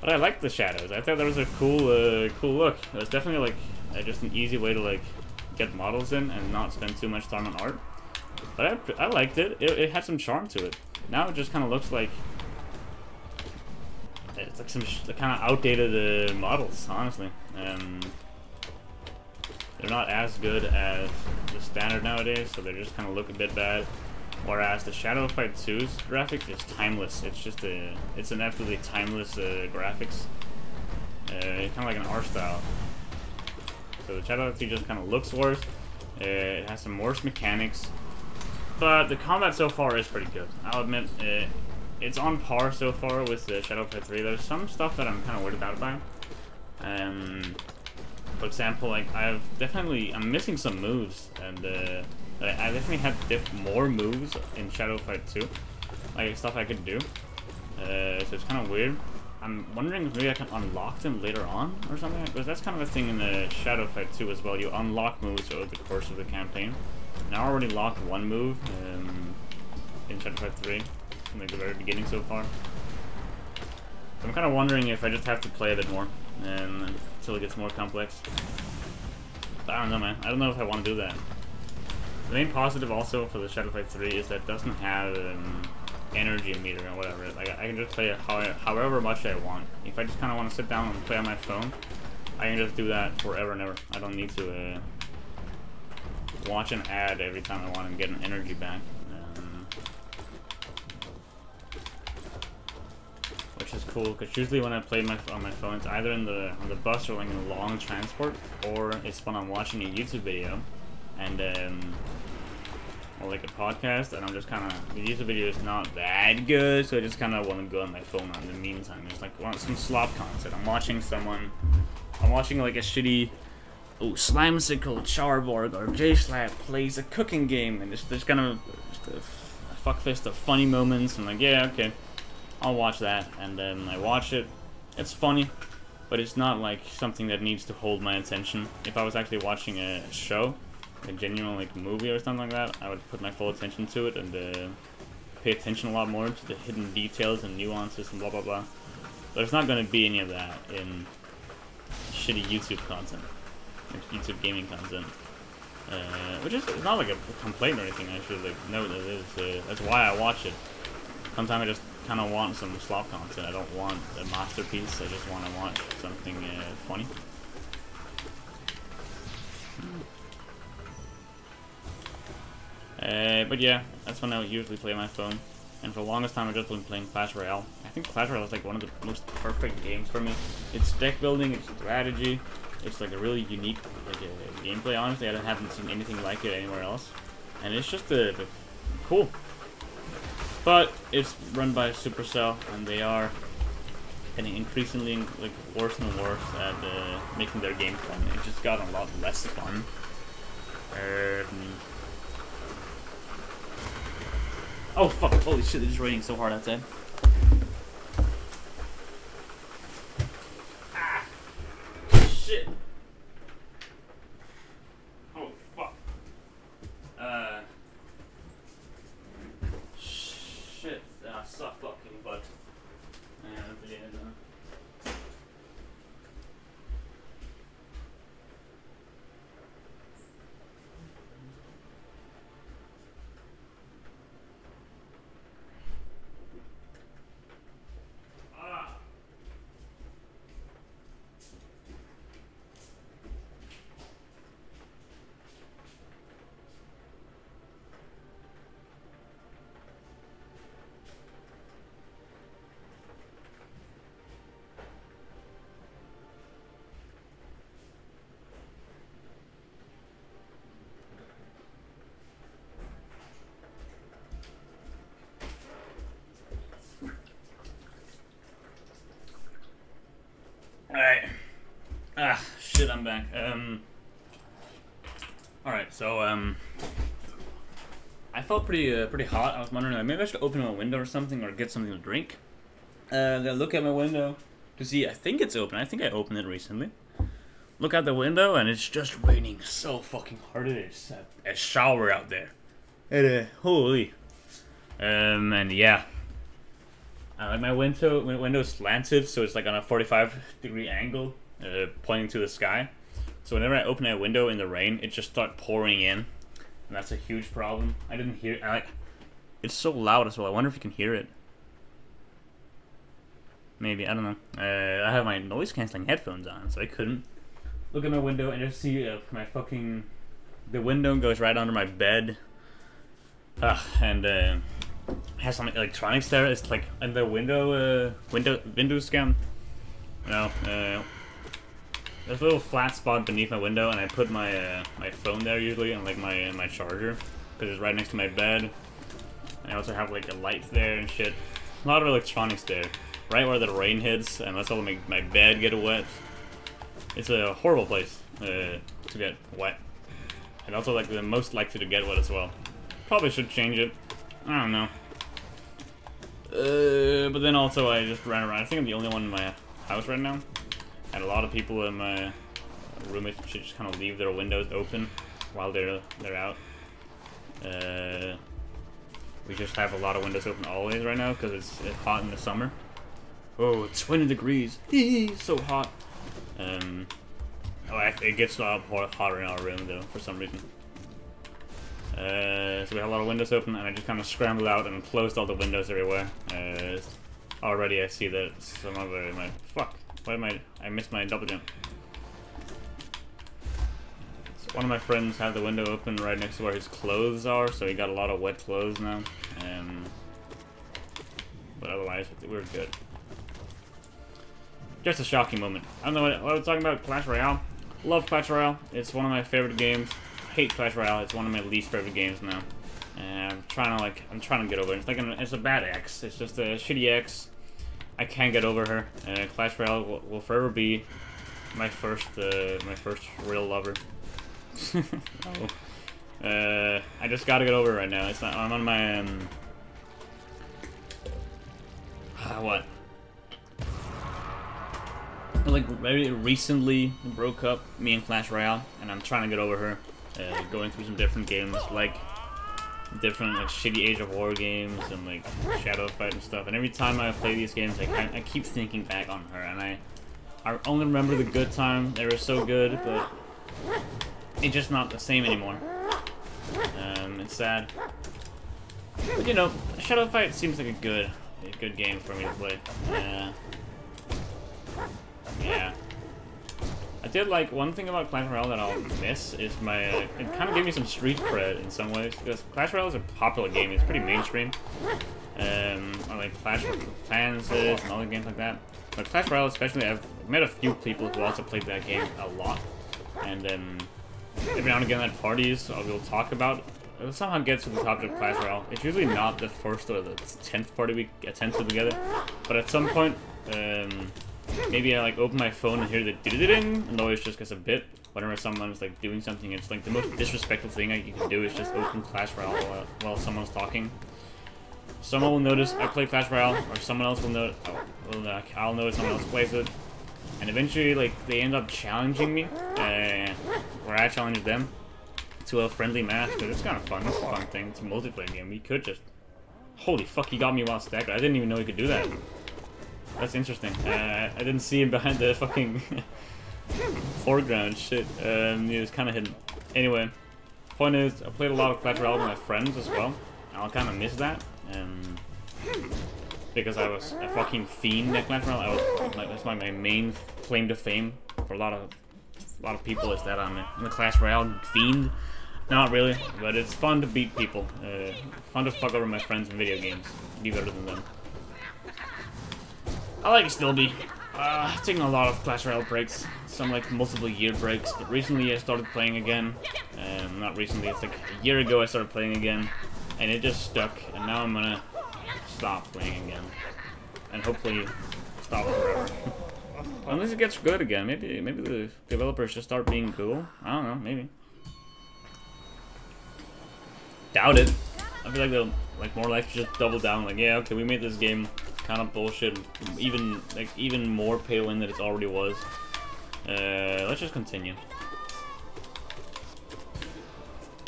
But I liked the shadows. I thought that was a cool, cool look. It was definitely like just an easy way to like get models in and not spend too much time on art. But I liked it. It had some charm to it. Now it just kind of looks like it's like some kind of outdated models, honestly. They're not as good as the standard nowadays, so they just kind of look a bit bad. Whereas the Shadowfight 2's graphics is timeless. It's just it's an absolutely timeless graphics. It's kind of like an art style. So the Shadowfight 2 just kind of looks worse. It has some worse mechanics. But the combat so far is pretty good. I'll admit, it's on par so far with the Shadowfight 3. There's some stuff that I'm kind of weirded out by. For example, like I'm missing some moves, and I definitely had more moves in Shadowfight 2, like stuff I could do. So it's kind of weird. I'm wondering if maybe I can unlock them later on or something, because that's kind of a thing in the Shadowfight 2 as well. You unlock moves over the course of the campaign. And I already locked one move in Shadowfight 3, from like the very beginning so far. So I'm kind of wondering if I just have to play a bit more until it gets more complex. But I don't know, man. I don't know if I want to do that. The main positive also for the Shadowfight 3 is that it doesn't have energy meter or whatever. Like I can just play it however much I want. If I just kind of want to sit down and play on my phone, I can just do that forever and ever. I don't need to watch an ad every time I want and get an energy back. Which is cool, because usually when I play on my phone, it's either on the bus or like in a long transport, or it's when I'm watching a YouTube video. And or like a podcast, and I'm just kind of, the YouTube video is not that good, so I just kind of want to go on my phone in the meantime. It's like want some slop content. I'm watching like a shitty Slimesicle, Charborg, or J-Slap plays a cooking game, and there's kind of just a fuckfist of funny moments, and like, yeah, okay, I'll watch that, and then I watch it. It's funny, but it's not like something that needs to hold my attention. If I was actually watching a show, a genuine like movie or something like that, I would put my full attention to it and pay attention a lot more to the hidden details and nuances and blah blah blah. But there's not going to be any of that in shitty YouTube content, like YouTube gaming content, which is not like a complaint or anything. I should like note that it is. That's why I watch it. Sometimes I just kind of want some slop content. I don't want a masterpiece. I just want to watch something funny. But yeah, that's when I usually play my phone. And for the longest time, I've just been playing Clash Royale. I think Clash Royale is like one of the most perfect games for me. It's deck building, it's strategy, it's like a really unique like gameplay. Honestly, I haven't seen anything like it anywhere else, and it's just cool. But it's run by Supercell, and they are getting increasingly like worse and worse at making their game fun. It's just gotten a lot less fun. Oh fuck! Holy shit! It's raining so hard outside. Ah! Shit! Oh fuck! Shit! I suck fucking butt. Alright. Ah, shit, I'm back. Alright, so, I felt pretty hot. I was wondering, like, maybe I should open my window or something, or get something to drink. Then look at my window to see, I think it's open. I think I opened it recently. Look out the window, and it's just raining so fucking hard. It is a shower out there. Holy. And yeah. Like my window's slanted, so it's like on a 45-degree angle, pointing to the sky. So whenever I open a window in the rain, it just starts pouring in, and that's a huge problem. I didn't hear. It's so loud as well. I wonder if you can hear it. Maybe, I don't know. I have my noise canceling headphones on, so I couldn't look at my window and just see the window goes right under my bed. And has some electronics there. It's like in the window scan. You know, there's a little flat spot beneath my window, and I put my my phone there usually, and like my charger, because it's right next to my bed. And I also have like a light there and shit. A lot of electronics there, right where the rain hits, and that's all make my bed get wet. It's a horrible place to get wet, and also like the most likely to get wet as well. Probably should change it. I don't know. But then also I just ran around. I think I'm the only one in my house right now. And a lot of people in my roommates should just kind of leave their windows open while they're out. We just have a lot of windows open always right now because it's hot in the summer. Oh, it's 20 degrees. So hot. It gets a lot hotter in our room though for some reason. So we have a lot of windows open, and I just kind of scrambled out and closed all the windows everywhere. Already I see that some of my... Fuck. Why I missed my double jump. So one of my friends had the window open right next to where his clothes are, so he got a lot of wet clothes now. But otherwise, we're good. Just a shocking moment. I don't know what I was talking about. Clash Royale. Love Clash Royale. It's one of my favorite games. Hate Clash Royale. It's one of my least favorite games now. And I'm trying to get over it. It's a bad ex. It's just a shitty ex. I can't get over her. Clash Royale will forever be my first real lover. I just gotta get over it right now. It's not. I'm on my what? Like very recently broke up, me and Clash Royale, and I'm trying to get over her. Going through some different games, like different like shitty Age of War games and like Shadow Fight and stuff. And every time I play these games, I keep thinking back on her, and I only remember the good time. They were so good, but it's just not the same anymore. It's sad. But you know, Shadow Fight seems like a good game for me to play. Yeah. I did like one thing about Clash Royale that I'll miss is my it kind of gave me some street cred in some ways, because Clash Royale is a popular game. It's pretty mainstream. Or like Clash of Clans is and other games like that. But Clash Royale especially, I've met a few people who also played that game a lot, and every now and again at parties we'll talk about. It somehow gets to the topic of Clash Royale. It's usually not the first or the 10th party we attend to together, but at some point, maybe I like open my phone and hear the ding, and always just gets a bit whenever someone's like doing something. It's like the most disrespectful thing you can do is just open Clash Royale while someone's talking. Someone will notice I play Clash Royale, or someone else will know. I'll notice someone else plays it, and eventually like they end up challenging me, or I challenge them to a friendly match. But it's kind of fun. It's a fun thing. It's a multiplayer game. We could just, holy fuck, he got me while stacked. I didn't even know he could do that. That's interesting. I didn't see him behind the fucking foreground shit. He was kind of hidden. Anyway, point is, I played a lot of Clash Royale with my friends as well. I'll kind of miss that. Because I was a fucking fiend at Clash Royale. That's my main claim to fame for a lot of people, is that I'm a Clash Royale fiend. Not really, but it's fun to beat people. Fun to fuck over my friends in video games. Be better than them. I like still be. I've taken a lot of Clash Royale breaks, some like multiple year breaks, but recently I started playing again. Not recently, it's like a year ago I started playing again, and it just stuck, and now I'm gonna stop playing again. And hopefully stop forever. Unless it gets good again, maybe the developers should start being cool. I don't know, maybe. Doubt it. I feel like they'll more likely just double down, like, yeah, okay, we made this game kind of bullshit, even more pay to win than it already was. Let's just continue.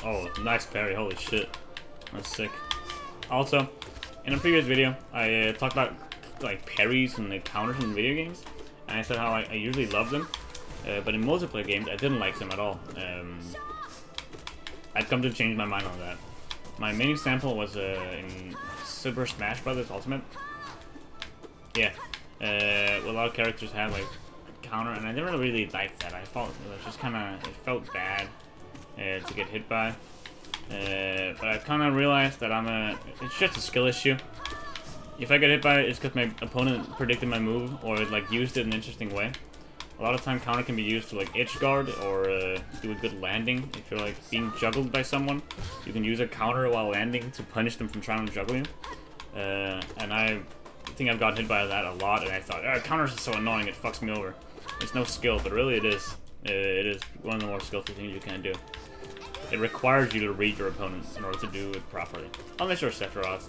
Oh, nice parry, holy shit. That's sick. Also, in a previous video, I talked about like parries and like counters in video games, and I said how I usually love them, but in multiplayer games I didn't like them at all. I'd come to change my mind on that. My main example was in Super Smash Bros. Ultimate. Yeah, a lot of characters have like counter, and I never really liked that. I thought it was just it felt bad to get hit by. But I kind of realized that it's just a skill issue. If I get hit by it, it's because my opponent predicted my move or like used it in an interesting way. A lot of time counter can be used to like edge guard or do a good landing. If you're like being juggled by someone, you can use a counter while landing to punish them from trying to juggle you. And I think I've gotten hit by that a lot, and I thought, counters are so annoying, it fucks me over. It's no skill, but really it is. It is one of the more skillful things you can do. It requires you to read your opponent in order to do it properly. Unless you're Sephiroth.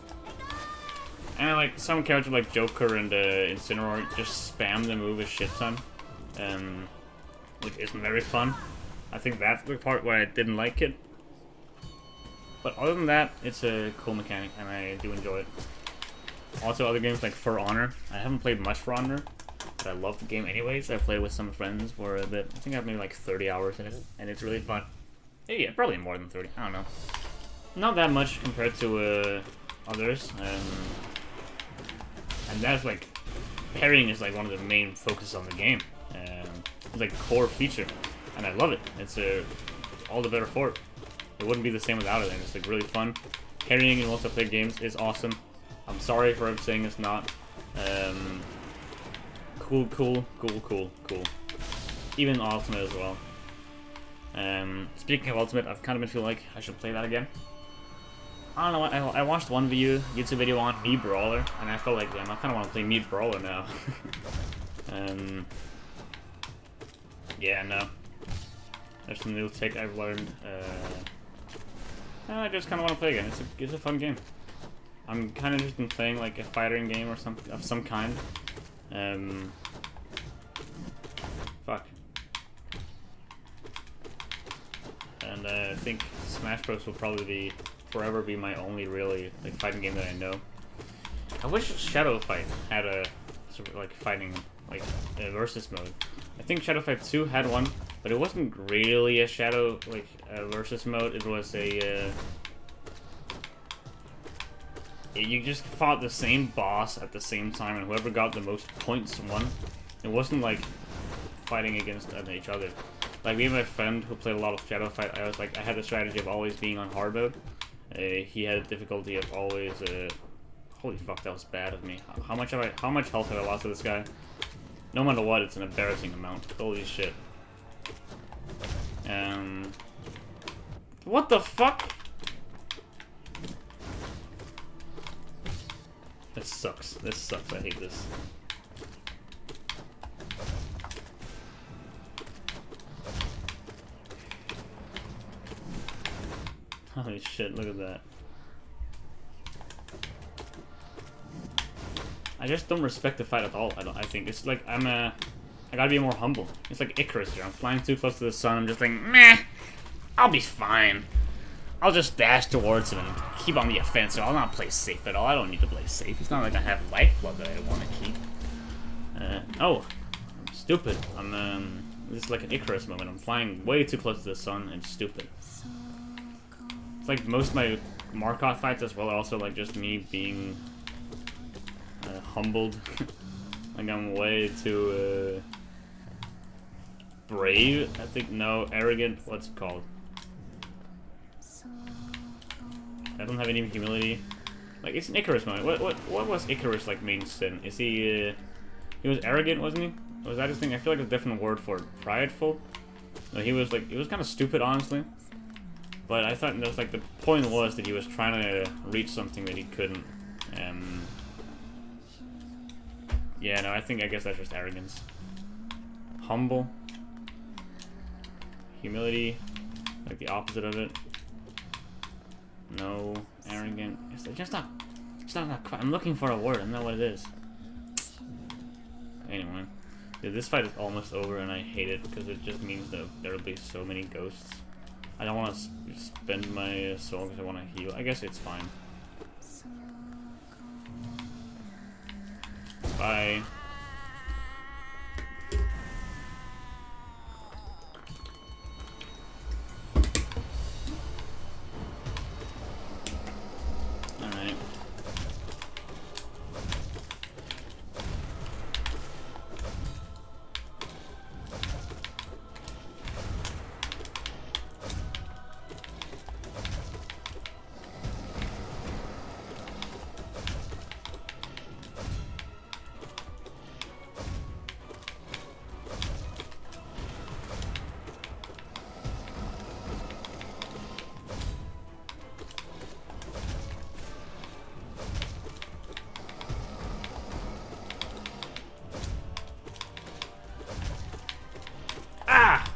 And like some characters like Joker and Incineroar just spam the move a shit ton. Which isn't very fun. I think that's the part where I didn't like it. But other than that, it's a cool mechanic, and I do enjoy it. Also, other games like For Honor. I haven't played much For Honor, but I love the game anyways. I played with some friends for a bit. I think I've made like 30 hours in it, and it's really fun. Yeah, probably more than 30. I don't know. Not that much compared to others. And that's like, parrying is like one of the main focuses on the game. It's like a core feature, and I love it. It's all the better for it. It wouldn't be the same without it, and it's like really fun. Parrying in multiplayer games is awesome. I'm sorry for saying it's not. Cool. Even Ultimate as well. Speaking of Ultimate, I've kind of been feeling like I should play that again. I don't know, I watched one YouTube video on Mii Brawler, and I felt like, damn, I kind of want to play Mii Brawler now. Yeah, no. There's some new tech I've learned. I just kind of want to play again. It's a fun game. I'm kind of interested in playing like a fighting game or some kind. Fuck. And I think Smash Bros will probably forever be my only really like fighting game that I know. I wish Shadow Fight had a sort of like fighting like versus mode. I think Shadow Fight 2 had one, but it wasn't really a Shadow like versus mode. It was a you just fought the same boss at the same time, and whoever got the most points won. It wasn't like fighting against each other. Like, me and my friend who played a lot of Shadow Fight, I had the strategy of always being on hard mode. He had the difficulty of always, holy fuck, that was bad of me. How much health have I lost to this guy? No matter what, it's an embarrassing amount. Holy shit. What the fuck? This sucks. This sucks. I hate this. Holy shit, look at that. I just don't respect the fight at all. I think it's like I gotta be more humble. It's like Icarus here. I'm flying too close to the sun. I'm just like, meh, I'll be fine. I'll just dash towards him and keep on the offensive. I'll not play safe at all. I don't need to play safe. It's not like I have lifeblood that I want to keep. Oh, I'm stupid. This is like an Icarus moment. I'm flying way too close to the sun and stupid. It's like most of my Markov fights as well are also like just me being humbled. Like I'm way too brave, I think. No, arrogant. What's it called? I don't have any humility. Like, it's an Icarus moment. What was Icarus like main sin? Is he was arrogant, wasn't he? Was that his thing? I feel like a different word for it. Prideful? No, he was kind of stupid, honestly. But I thought that was like the point was that he was trying to reach something that he couldn't. Yeah, no, I guess that's just arrogance. Humble. Humility. Like the opposite of it. No. Arrogant. It's just not. It's not quite. I'm looking for a word. I don't know what it is. Anyway. Dude, this fight is almost over and I hate it because it just means that there will be so many ghosts. I don't want to spend my soul because I want to heal. I guess it's fine. Bye. Alright.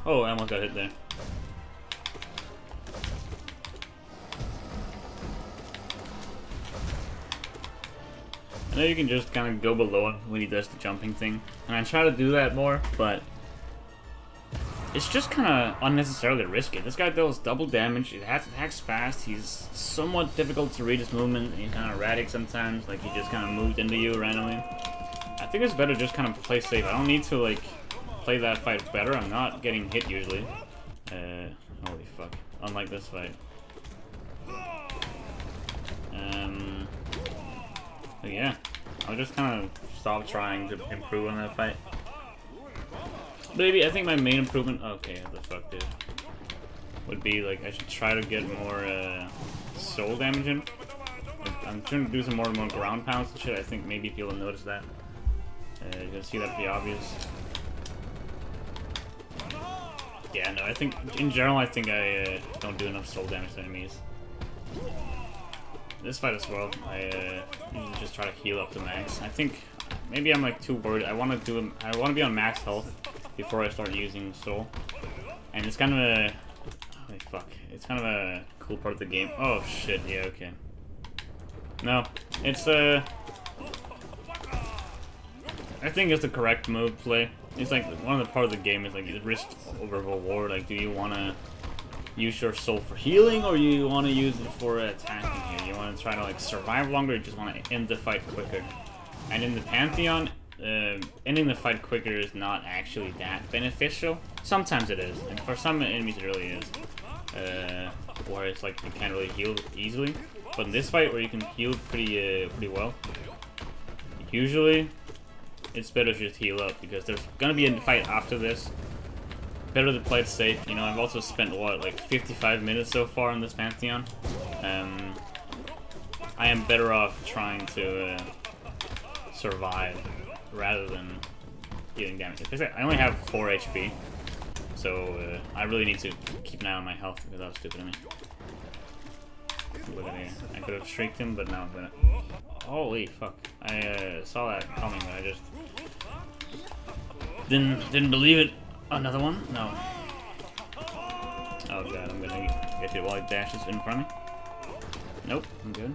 Oh, I almost got hit there. I know you can just kind of go below him when he does the jumping thing. And I try to do that more, but it's just kind of unnecessarily risky. This guy deals double damage, he attacks fast, he's somewhat difficult to read his movement, and he's kind of erratic sometimes, like he just kind of moved into you randomly. I think it's better just kind of play safe. I don't need to, like, play that fight better. I'm not getting hit usually. Holy fuck. Unlike this fight. But yeah. I'll just kind of stop trying to improve on that fight. Maybe, I think my main improvement... Okay, what the fuck, dude? Would be, like, I should try to get more, soul damage in. I'm trying to do some more ground pounds and shit. I think maybe people will notice that. You can see that pretty obvious. Yeah, no, I think, in general, I think I don't do enough soul damage to enemies. this fight as well, I usually just try to heal up to max. I think maybe I'm like too worried. I want to be on max health before I start using soul, and it's kind of a holy fuck. It's kind of a cool part of the game. Oh shit! Yeah, okay. No, it's I think it's the correct move play. It's like one of the part of the game is like risk over reward. Like, do you want to use your soul for healing, or you want to use it for attacking here? You want to try to like survive longer, or you just want to end the fight quicker? And in the Pantheon, ending the fight quicker is not actually that beneficial. Sometimes it is, and for some enemies it really is. Where it's like you can't really heal easily. But in this fight, where you can heal pretty well, usually it's better to just heal up, because there's gonna be a fight after this. Better to play it safe. You know, I've also spent what, like 55 minutes so far in this Pantheon. I am better off trying to survive rather than dealing damage. I only have 4 HP, so I really need to keep an eye on my health, because that was stupid of me. Look at here. I could have shrieked him, but now I'm gonna. Holy fuck! I saw that coming, but I just didn't believe it. Another one? No. Oh god, I'm gonna get it while he dashes in front of me. Nope, I'm good.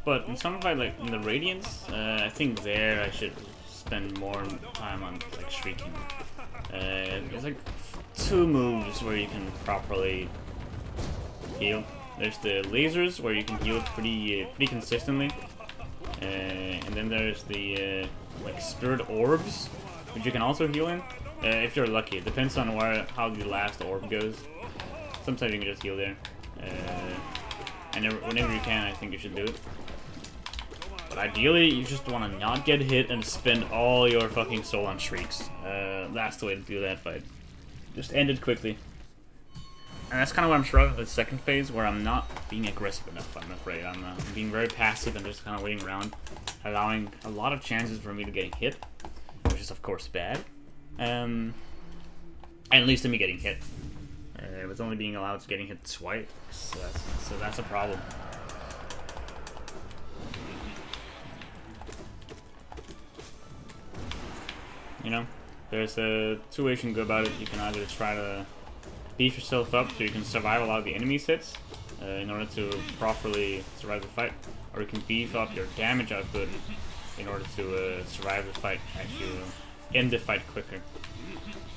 But in some fight, like in the Radiance, I think there I should spend more time on like shrieking. There's like 2 moves where you can properly heal. There's the lasers where you can heal pretty consistently, and then there's the like spirit orbs, which you can also heal in if you're lucky. It depends on how the last orb goes. Sometimes you can just heal there, and whenever you can, I think you should do it. But ideally, you just want to not get hit and spend all your fucking soul on shrieks. That's the way to do that fight. Just end it quickly. And that's kind of what I'm struggling with the second phase, where I'm not being aggressive enough, I'm afraid. I'm being very passive and just kind of waiting around, allowing a lot of chances for me to get hit, which is of course bad. And at least to me getting hit. With only being allowed to getting hit twice, so that's a problem. You know, there's 2 ways you can go about it. You can either try to beef yourself up so you can survive a lot of the enemy's hits in order to properly survive the fight, or you can beef up your damage output in order to survive the fight, actually end the fight quicker.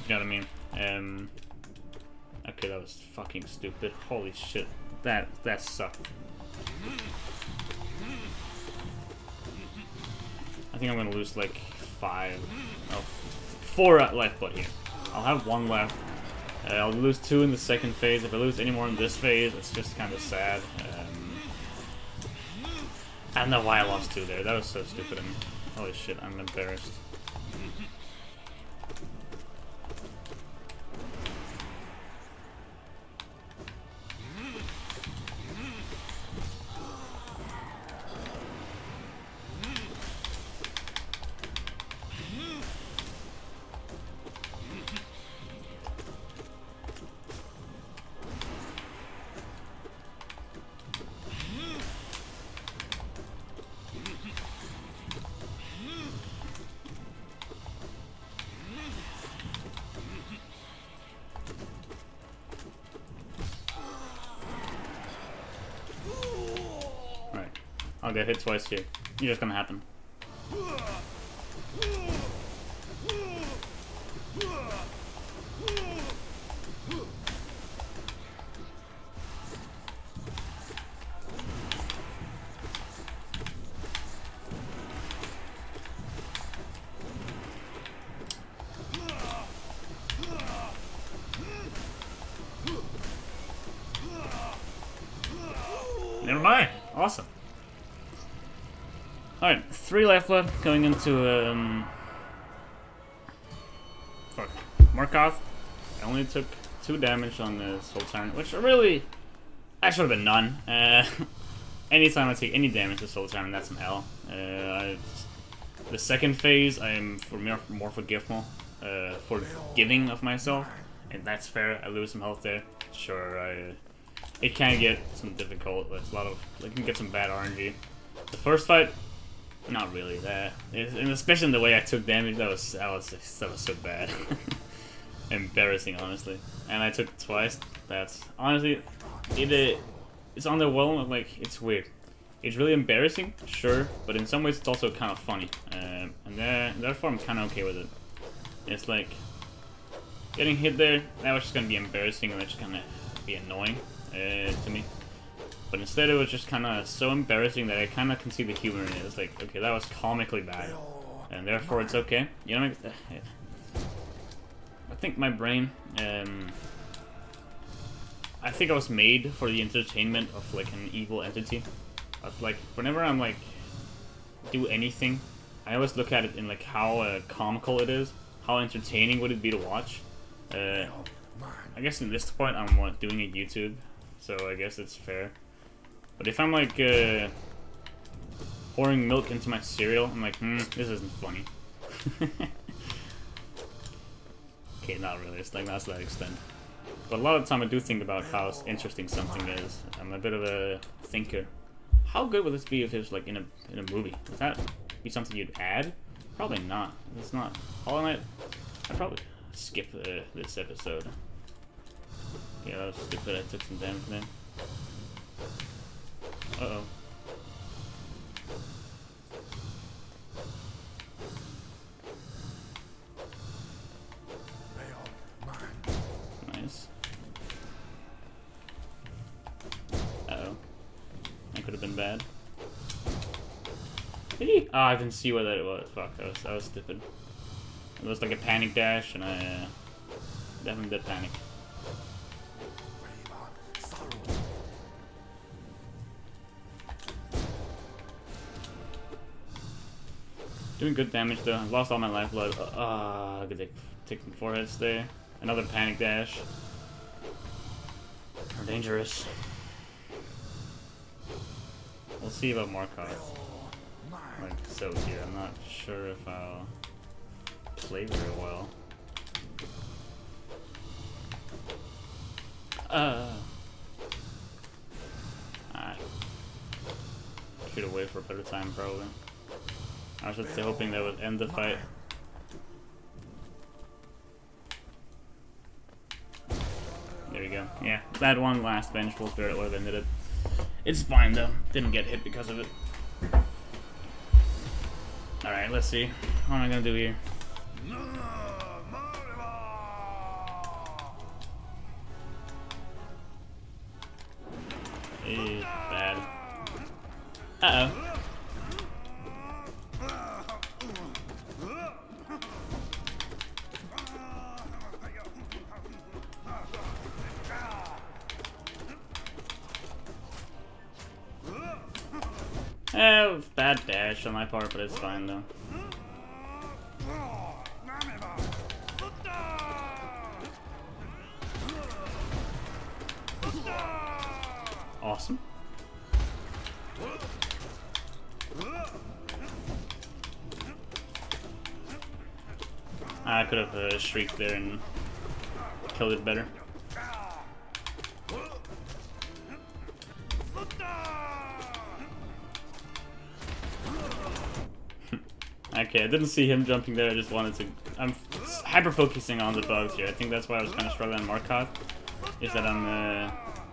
You know what I mean? Okay, that was fucking stupid. Holy shit, that sucked. I think I'm gonna lose like 4 lifeblood here. I'll have 1 left. I'll lose 2 in the second phase. If I lose any more in this phase, it's just kind of sad. I don't know why I lost 2 there. That was so stupid of me. Holy shit, I'm embarrassed. I'll get hit twice here. It's just gonna happen. Never mind. Awesome. Alright, 3 left going into fuck. Markov. I only took 2 damage on the Soul Tyrant, which really I should have been none. anytime I take any damage this whole time, that's an L. The second phase, I am more forgiveful, forgiving of myself, and that's fair. I lose some health there. Sure, it can get some difficult. There's a lot of, it can get some bad RNG. The first fight, not really. And especially in the way I took damage, that was so bad. Embarrassing, honestly. And I took it twice. That's honestly, it's underwhelming. Like, it's weird. It's really embarrassing, sure, but in some ways it's also kind of funny, and therefore I'm kind of okay with it. It's like getting hit there. That was just gonna be embarrassing, and that's just gonna be annoying to me. But instead, it was just kind of so embarrassing that I kind of can see the humor in it. It's like, okay, that was comically bad, and therefore it's okay. You know, I think my brain, I think I was made for the entertainment of like an evil entity. Of like, whenever I'm like do anything, I always look at it in like how comical it is, how entertaining would it be to watch. I guess in this point I'm doing a YouTube, so I guess it's fair. But if I'm like pouring milk into my cereal, I'm like, this isn't funny. Okay, not really. It's like not to that extent. But a lot of the time I do think about how interesting something is. I'm a bit of a thinker. How good would this be if it was like in a movie? Would that be something you'd add? Probably not. It's not. Hollow Knight, I'd probably skip this episode. Yeah, that was stupid. I took some damage then. Uh-oh. Nice. Uh-oh. That could have been bad. Ah, I didn't see where that was. Fuck, that was stupid. It was like a panic dash, and I definitely did panic. Doing good damage though. I lost all my lifeblood. Good taking 4 hits there. Another panic dash. Are dangerous. We'll see about Markov. Like so here. I'm not sure if I'll play very well. I should have waited for a better time probably. I was just hoping that would end the fight. There you go. Yeah, that one last vengeful spirit would have ended it. It's fine though. Didn't get hit because of it. Alright, let's see. What am I gonna do here? Bad. Uh-oh. Bad dash on my part, but it's fine though. Awesome. I could have shrieked there and killed it better. Okay, I didn't see him jumping there, I just wanted to... I'm hyper-focusing on the bugs here. I think that's why I was kind of struggling on Markov, is that I'm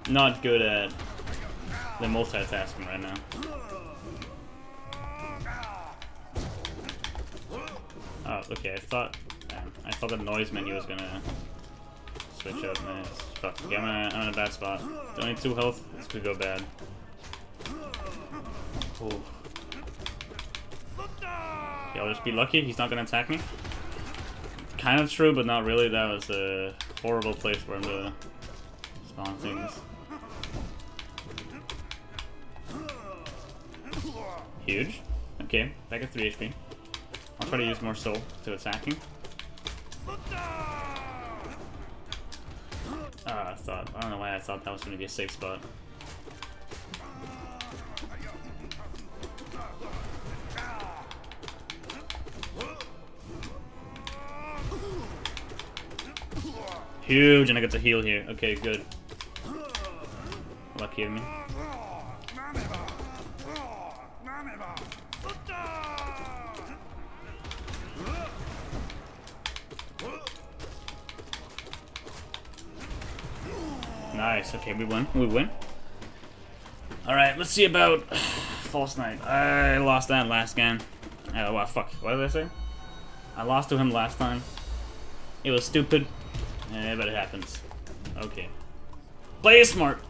not good at the multitasking right now. Oh, okay, I thought the noise menu was gonna switch up. Nice. Fuck, okay, I'm in a bad spot. Only 2 health, this could go bad. Ooh. I'll just be lucky he's not gonna attack me. Kind of true, but not really. That was a horrible place for him to spawn things. Huge. Okay, back at 3 HP. I'll try to use more soul to attacking. I don't know why I thought that was gonna be a safe spot. Huge, and I get to heal here. Okay, good. Lucky of me. Nice. Okay, we win. We win. All right, let's see about False Knight. I lost that last game. Well, fuck. What did I say? I lost to him last time. It was stupid. But it happens. Okay. Play smart.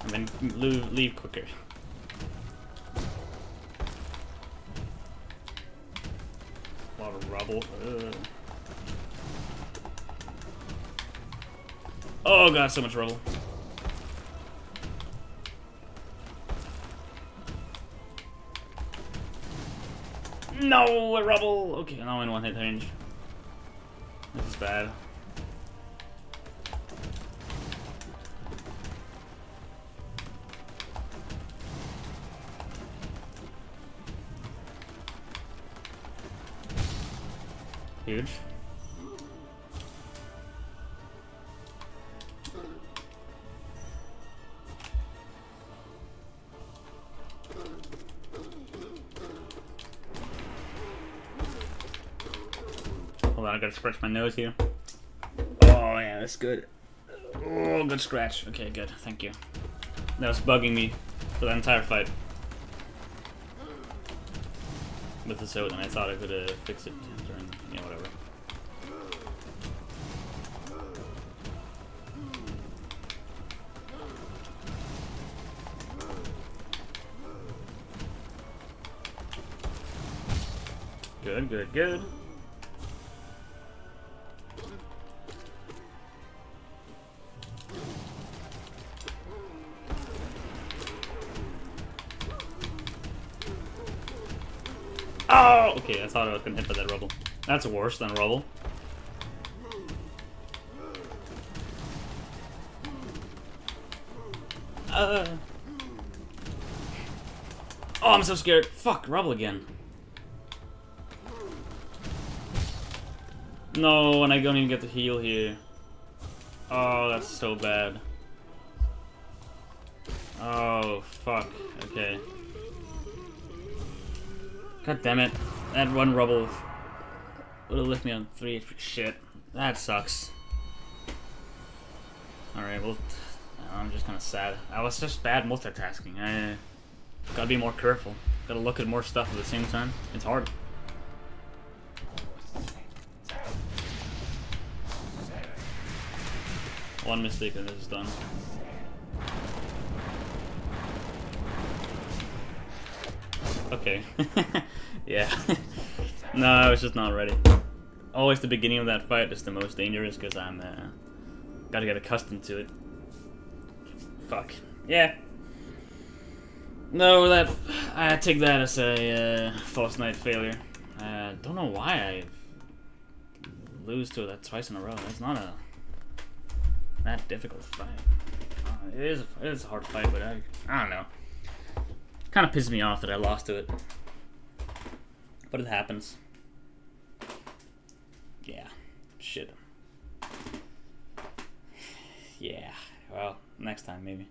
And then leave quicker. A lot of rubble. Ugh. Oh god, so much rubble. No, a rubble! Okay, now I'm in one hit range. This is bad. Huge. Hold on, I gotta scratch my nose here. Oh yeah, that's good. Oh, good scratch. Okay, good. Thank you. That was bugging me for the entire fight. With the soda, and I thought I could fix it during, you know, whatever. Good, good, good. Oh! Okay, I thought I was gonna hit by that rubble. That's worse than rubble. Oh, I'm so scared. Fuck, rubble again. No, and I don't even get to heal here. Oh, that's so bad. Oh, fuck. Okay. God damn it. That one rubble would have left me on 3 HP. Shit. That sucks. Alright, well, I'm just kind of sad. I was just bad multitasking. I gotta be more careful. Gotta look at more stuff at the same time. It's hard. One mistake and this is done. Okay. Yeah. No, I was just not ready. Always the beginning of that fight is the most dangerous because I'm gotta get accustomed to it. Fuck. Yeah. No, that I take that as a False Knight failure. Don't know why I lose to that twice in a row. It's not a that difficult fight. It is a hard fight, but I don't know. Kind of pissed me off that I lost to it. But it happens. Yeah. Shit. Yeah. Well, next time maybe.